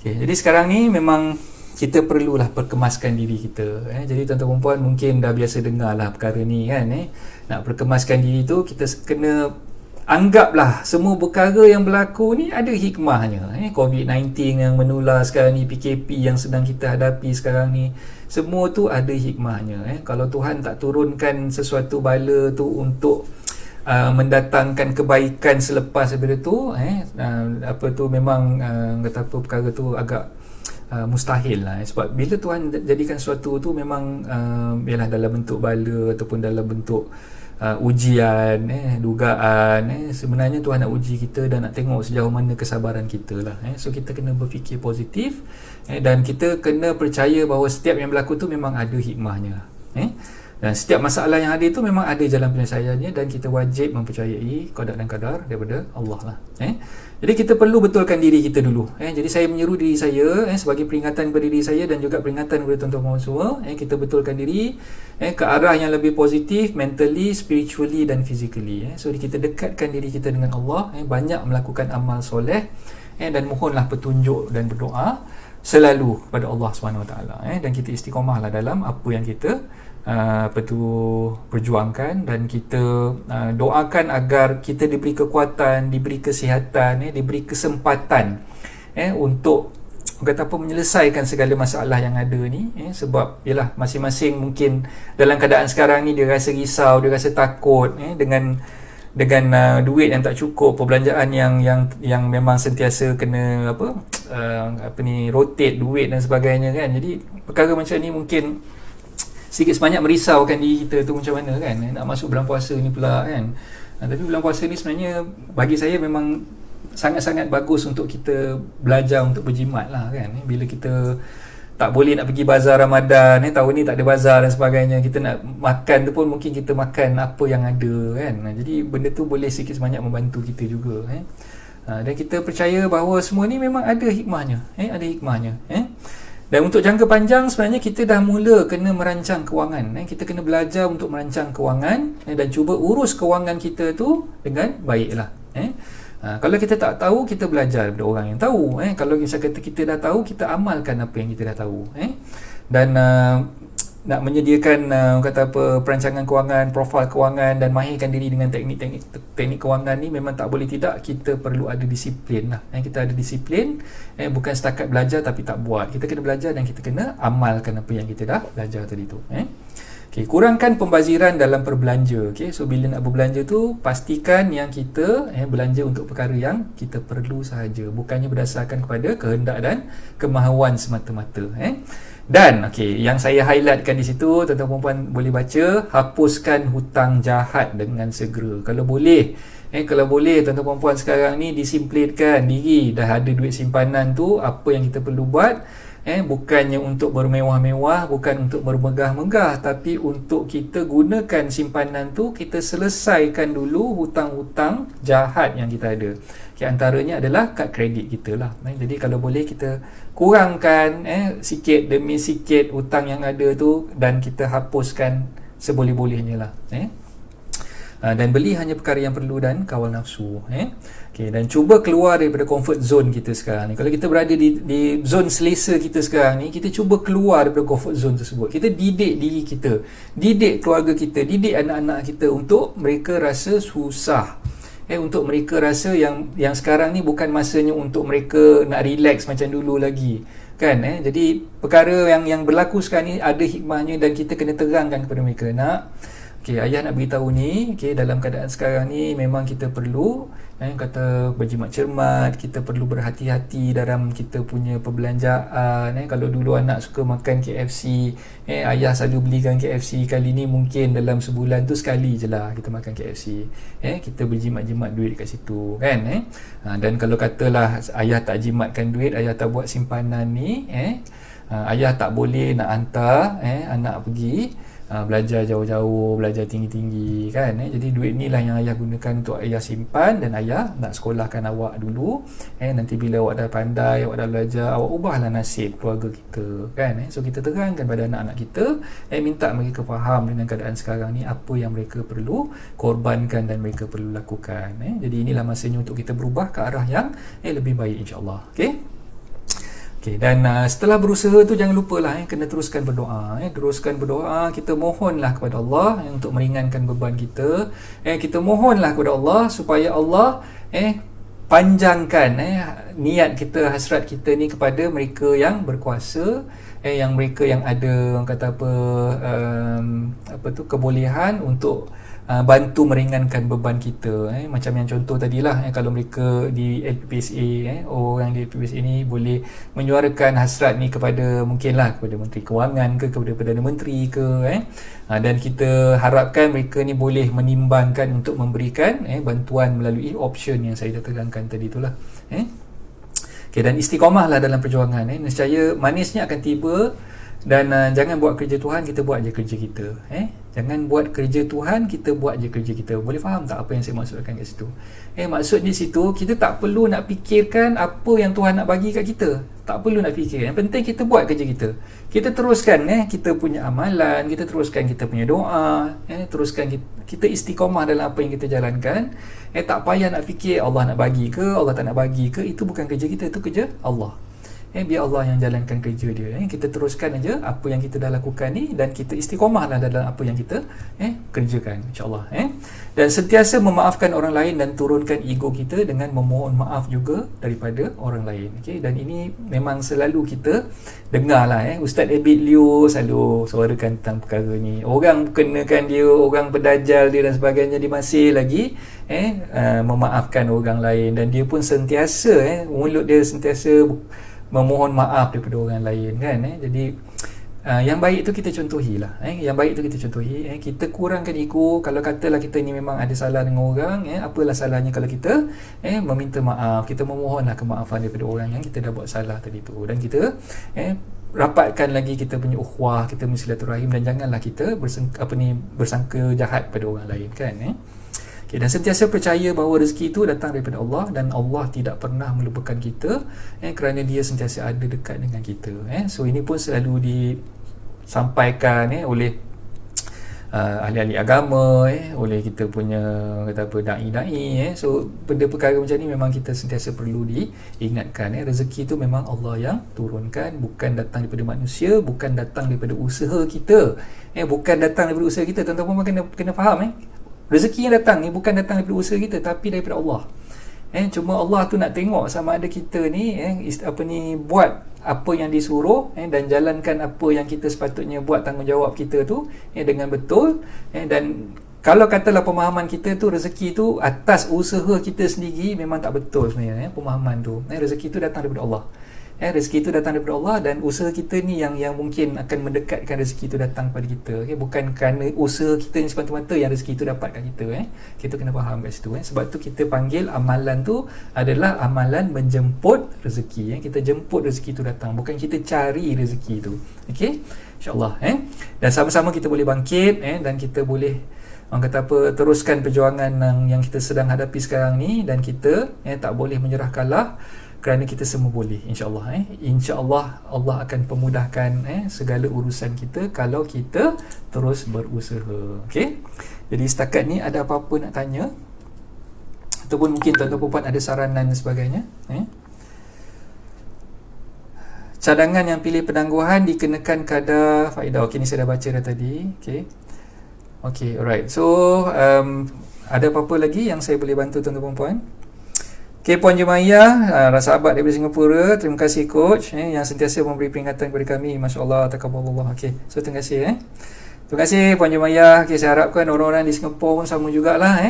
Okay, jadi sekarang ni memang kita perlulah perkemaskan diri kita. Jadi tuan-tuan perempuan mungkin dah biasa dengar lah perkara ni kan. Nak perkemaskan diri tu kita kena anggaplah semua perkara yang berlaku ni ada hikmahnya. COVID-19 yang menular sekarang ni, PKP yang sedang kita hadapi sekarang ni, semua tu ada hikmahnya. Kalau Tuhan tak turunkan sesuatu bala tu untuk mendatangkan kebaikan selepas daripada tu, apa tu memang kata apa, perkara tu agak mustahil lah. Sebab bila Tuhan jadikan sesuatu tu memang ialah dalam bentuk bala ataupun dalam bentuk ujian, dugaan, sebenarnya Tuhan nak uji kita dan nak tengok sejauh mana kesabaran kita lah. So kita kena berfikir positif, dan kita kena percaya bahawa setiap yang berlaku tu memang ada hikmahnya. Dan setiap masalah yang ada itu memang ada jalan penyelesaiannya, dan kita wajib mempercayai qada dan qadar daripada Allah lah. Jadi kita perlu betulkan diri kita dulu. Jadi saya menyeru diri saya sebagai peringatan kepada diri saya dan juga peringatan kepada tuan-tuan semua. Kita betulkan diri ke arah yang lebih positif, mentally, spiritually dan physically. So kita dekatkan diri kita dengan Allah, banyak melakukan amal soleh, dan mohonlah petunjuk dan berdoa selalu kepada Allah SWT. Dan kita istiqamahlah dalam apa yang kita perjuangkan, dan kita doakan agar kita diberi kekuatan, diberi kesihatan, diberi kesempatan untuk kata apa, menyelesaikan segala masalah yang ada ni. Sebab yalah, masing-masing mungkin dalam keadaan sekarang ni dia rasa risau, dia rasa takut dengan duit yang tak cukup, perbelanjaan yang memang sentiasa kena rotate duit dan sebagainya kan. Jadi perkara macam ni mungkin sikit sebanyak merisaukan diri kita tu macam mana kan. Nak masuk bulan puasa ni pula kan. Tapi bulan puasa ni sebenarnya bagi saya memang sangat-sangat bagus untuk kita belajar untuk berjimat lah kan. Bila kita tak boleh nak pergi bazar Ramadan, tahun ni tak ada bazar dan sebagainya, kita nak makan tu pun mungkin kita makan apa yang ada kan. Jadi benda tu boleh sikit sebanyak membantu kita juga dan kita percaya bahawa semua ni memang ada hikmahnya, ada hikmahnya. Dan untuk jangka panjang sebenarnya kita dah mula kena merancang kewangan. Kita kena belajar untuk merancang kewangan dan cuba urus kewangan kita tu dengan baiklah. Kalau kita tak tahu, kita belajar daripada orang yang tahu. Kalau misalnya kata kita dah tahu, kita amalkan apa yang kita dah tahu. Dan nak menyediakan kata apa, perancangan kewangan, profil kewangan dan mahirkan diri dengan teknik kewangan ni memang tak boleh tidak, kita perlu ada disiplin lah. Kita ada disiplin, bukan setakat belajar tapi tak buat. Kita kena belajar dan kita kena amalkan apa yang kita dah belajar tadi tu. Okay, kurangkan pembaziran dalam berbelanja. Okay, so bila nak berbelanja tu, pastikan yang kita belanja untuk perkara yang kita perlu sahaja, bukannya berdasarkan kepada kehendak dan kemahuan semata-mata. Dan yang saya highlightkan di situ, tuan-tuan perempuan boleh baca, hapuskan hutang jahat dengan segera. Kalau boleh, tuan-tuan perempuan sekarang ni disiplinkan diri, dah ada duit simpanan tu, apa yang kita perlu buat? Bukannya untuk bermewah-mewah, bukan untuk bermegah-megah, tapi untuk kita gunakan simpanan tu, kita selesaikan dulu hutang-hutang jahat yang kita ada. Antaranya adalah kad kredit kita lah. Jadi kalau boleh kita kurangkan sikit demi sikit hutang yang ada tu, dan kita hapuskan seboleh-bolehnya lah. dan beli hanya perkara yang perlu dan kawal nafsu. Okay, dan cuba keluar daripada comfort zone kita sekarang ni. Kalau kita berada di zone selesa kita sekarang ni, kita cuba keluar daripada comfort zone tersebut. Kita didik diri kita, didik keluarga kita, didik anak-anak kita untuk mereka rasa susah. Untuk mereka rasa yang sekarang ni bukan masanya untuk mereka nak relax macam dulu lagi. Kan? Jadi perkara yang berlaku sekarang ni ada hikmahnya dan kita kena terangkan kepada mereka. Okay, ayah nak beritahu ni, dalam keadaan sekarang ni memang kita perlu kata berjimat cermat, kita perlu berhati-hati dalam kita punya perbelanjaan. Kalau dulu anak suka makan KFC, ayah selalu belikan KFC, kali ni mungkin dalam sebulan tu sekali je lah kita makan KFC. Kita berjimat-jimat duit kat situ kan. Dan kalau katalah ayah tak jimatkan duit, ayah tak buat simpanan ni, ayah tak boleh nak hantar anak pergi belajar jauh-jauh, belajar tinggi-tinggi kan. Jadi duit ni lah yang ayah gunakan untuk ayah simpan, dan ayah nak sekolahkan awak dulu. Nanti bila awak dah pandai, awak dah belajar, awak ubahlah nasib keluarga kita kan. So kita terangkan pada anak-anak kita, minta mereka faham dengan keadaan sekarang ni apa yang mereka perlu korbankan dan mereka perlu lakukan. Jadi inilah masanya untuk kita berubah ke arah yang lebih baik, insya-Allah. Okay, dan setelah berusaha tu jangan lupalah kena teruskan berdoa. Teruskan berdoa, kita mohonlah kepada Allah untuk meringankan beban kita. Kita mohonlah kepada Allah supaya Allah panjangkan niat kita, hasrat kita ni kepada mereka yang berkuasa, yang mereka yang ada orang kata kebolehan untuk bantu meringankan beban kita. Macam yang contoh tadilah, kalau mereka di LPPSA, orang di LPPSA ni boleh menyuarakan hasrat ni kepada mungkinlah kepada Menteri Kewangan ke, kepada Perdana Menteri ke, dan kita harapkan mereka ni boleh menimbangkan untuk memberikan bantuan melalui option yang saya dah terangkan tadi itulah. Dan istiqamahlah dalam perjuangan. Nescaya manisnya akan tiba. Dan jangan buat kerja Tuhan, kita buat je kerja kita. Jangan buat kerja Tuhan, kita buat je kerja kita. Boleh faham tak apa yang saya maksudkan kat situ? Maksud di situ, kita tak perlu nak fikirkan apa yang Tuhan nak bagi kat kita. Tak perlu nak fikir. Yang penting kita buat kerja kita. Kita teruskan kita punya amalan, kita teruskan kita punya doa, teruskan kita istiqamah dalam apa yang kita jalankan. Tak payah nak fikir Allah nak bagi ke, Allah tak nak bagi ke. Itu bukan kerja kita, itu kerja Allah. Biar Allah yang jalankan kerja dia. Kita teruskan aja apa yang kita dah lakukan ni, dan kita istiqamahlah dalam apa yang kita kerjakan, insya-Allah. Dan sentiasa memaafkan orang lain dan turunkan ego kita dengan memohon maaf juga daripada orang lain. Dan ini memang selalu kita dengarlah. Ustaz Abid Liu selalu suarakan tentang perkara ni. Orang kenakan dia, orang berdajal dia dan sebagainya, dia masih lagi memaafkan orang lain, dan dia pun sentiasa mulut dia sentiasa memohon maaf daripada orang lain kan. Jadi yang baik tu kita contohilah. Yang baik tu kita contohi. Kita kurangkan ego. Kalau katalah kita ni memang ada salah dengan orang, apalah salahnya kalau kita meminta maaf, kita memohonlah kemaafan daripada orang yang kita dah buat salah tadi tu, dan kita rapatkan lagi kita punya ukhuwah, kita punya silaturahim, dan janganlah kita bersangka jahat pada orang lain kan. Dan sentiasa percaya bahawa rezeki itu datang daripada Allah, dan Allah tidak pernah melupakan kita kerana dia sentiasa ada dekat dengan kita. So ini pun selalu disampaikan oleh ahli-ahli agama, oleh kita punya dai-dai. So benda perkara macam ni memang kita sentiasa perlu diingatkan. Rezeki itu memang Allah yang turunkan, bukan datang daripada manusia, bukan datang daripada usaha kita. Bukan datang daripada usaha kita. Tuan-tuan kena faham. Rezeki yang datang ni bukan datang daripada usaha kita, tapi daripada Allah. Cuma Allah tu nak tengok sama ada kita ni buat apa yang disuruh, dan jalankan apa yang kita sepatutnya buat, tanggungjawab kita tu dengan betul. Dan kalau katalah pemahaman kita tu rezeki tu atas usaha kita sendiri, memang tak betul sebenarnya pemahaman tu. Rezeki tu datang daripada Allah. Rezeki itu datang daripada Allah, dan usaha kita ni yang mungkin akan mendekatkan rezeki itu datang kepada kita. Bukan kerana usaha kita ni semata-mata yang rezeki itu dapatkan kita. Kita kena faham kat situ. Sebab tu kita panggil amalan tu adalah amalan menjemput rezeki. Kita jemput rezeki itu datang, bukan kita cari rezeki itu. InsyaAllah. Dan sama-sama kita boleh bangkit, dan kita boleh teruskan perjuangan yang kita sedang hadapi sekarang ni, dan kita tak boleh menyerah kalah. kerana kita semua boleh, insya-Allah. Insya-Allah Allah akan pemudahkan segala urusan kita kalau kita terus berusaha. Okey. Jadi setakat ni ada apa-apa nak tanya? Ataupun mungkin tuan-tuan puan ada saranan dan sebagainya? Cadangan yang pilih penangguhan dikenakan kadar faedah. Okey, ni saya dah baca dah tadi. Okey, alright. So, ada apa-apa lagi yang saya boleh bantu tuan-tuan puan? Okey, Puan Jumaiyah, sahabat daripada Singapura, terima kasih coach yang sentiasa memberi peringatan kepada kami. Masya-Allah, takabbalallah. Okey, so terima kasih Terima kasih Puan Jumaiyah. Okay, saya harapkan orang-orang di Singapura pun sama jugalah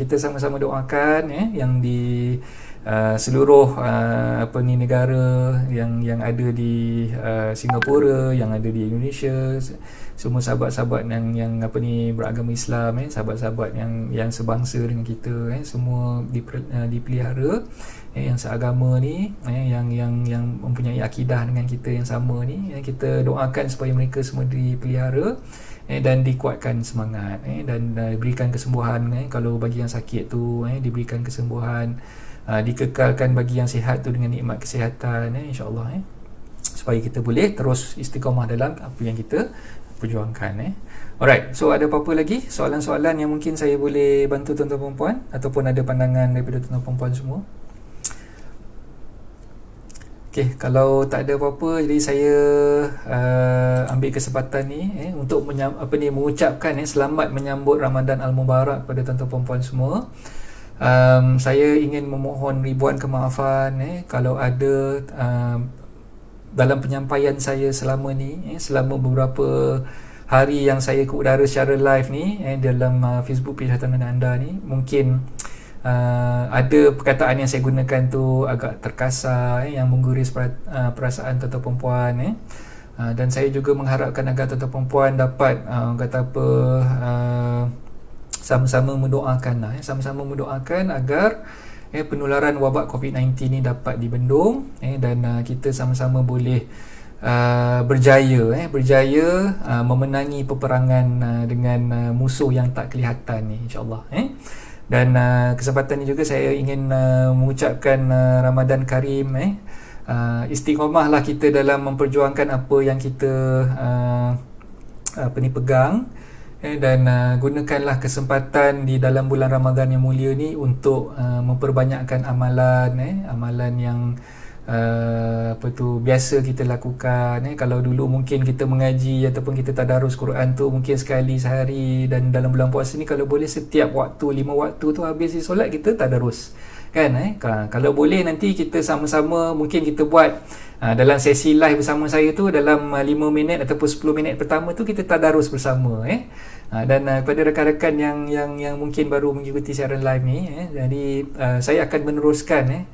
kita sama-sama doakan yang di seluruh negara yang ada di Singapura, yang ada di Indonesia, semua sahabat-sahabat yang beragama Islam, sahabat-sahabat yang sebangsa dengan kita, semua dipelihara, yang seagama ni, yang mempunyai akidah dengan kita yang sama ni, kita doakan supaya mereka semua dipelihara dan dikuatkan semangat, dan diberikan kesembuhan, kalau bagi yang sakit tu diberikan kesembuhan, dikekalkan bagi yang sihat tu dengan nikmat kesihatan, insya-Allah, supaya kita boleh terus istiqamah dalam apa yang kita perjuangkan. Alright, so ada apa-apa lagi soalan-soalan yang mungkin saya boleh bantu tuan-tuan dan puan, ataupun ada pandangan daripada tuan-tuan dan puan semua? Okey, kalau tak ada apa-apa, jadi saya ambil kesempatan ni untuk mengucapkan selamat menyambut Ramadan Al-Mubarak kepada tuan-tuan dan puan semua. Saya ingin memohon ribuan kemaafan kalau ada dalam penyampaian saya selama ni, selama beberapa hari yang saya ke udara secara live ni dalam Facebook page Hartanah Anda ni, mungkin ada perkataan yang saya gunakan tu agak terkasar, yang mengguris perasaan tuan-tuan perempuan, dan saya juga mengharapkan agar tuan-tuan perempuan dapat sama-sama mendoakan sama-sama mendoakan agar penularan wabak COVID-19 ni dapat dibendung, dan kita sama-sama boleh berjaya memenangi peperangan dengan musuh yang tak kelihatan ni, insya-Allah. Dan kesempatan ini juga saya ingin mengucapkan Ramadan Karim, istiqamahlah kita dalam memperjuangkan apa yang kita pegang, dan gunakanlah kesempatan di dalam bulan Ramadan yang mulia ni untuk memperbanyakkan amalan, amalan yang biasa kita lakukan. Kalau dulu mungkin kita mengaji ataupun kita tadarus Quran tu mungkin sekali sehari, dan dalam bulan puasa ni kalau boleh setiap waktu, 5 waktu tu habis solat kita tadarus kan. Kalau boleh nanti kita sama-sama, mungkin kita buat dalam sesi live bersama saya tu dalam 5 minit ataupun 10 minit pertama tu kita tadarus bersama, dan kepada rakan-rakan yang mungkin baru mengikuti siaran live ni, jadi saya akan meneruskan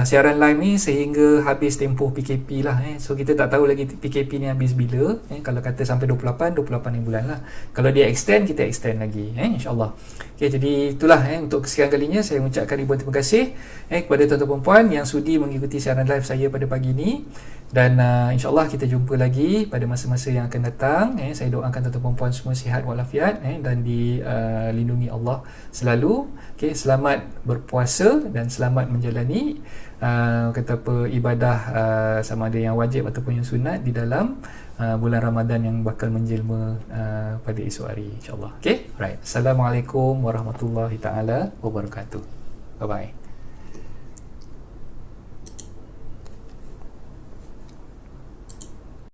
siaran live ni sehingga habis tempoh PKP lah. So kita tak tahu lagi PKP ni habis bila. Kalau kata sampai 28 bulan lah. Kalau dia extend, kita extend lagi, insyaAllah. Okay, jadi itulah untuk kesekian kalinya saya mengucapkan ribuan terima kasih kepada tuan-tuan perempuan yang sudi mengikuti siaran live saya pada pagi ni. Dan insyaAllah kita jumpa lagi pada masa-masa yang akan datang. Saya doakan tuan-tuan perempuan semua sihat walafiat, dan dilindungi Allah selalu. Okay, selamat berpuasa dan selamat menjalani ibadah sama ada yang wajib ataupun yang sunat di dalam bulan Ramadan yang bakal menjelma pada esok hari, insyaAllah. Okay, right. Assalamualaikum warahmatullahi taala wabarakatuh. Bye bye.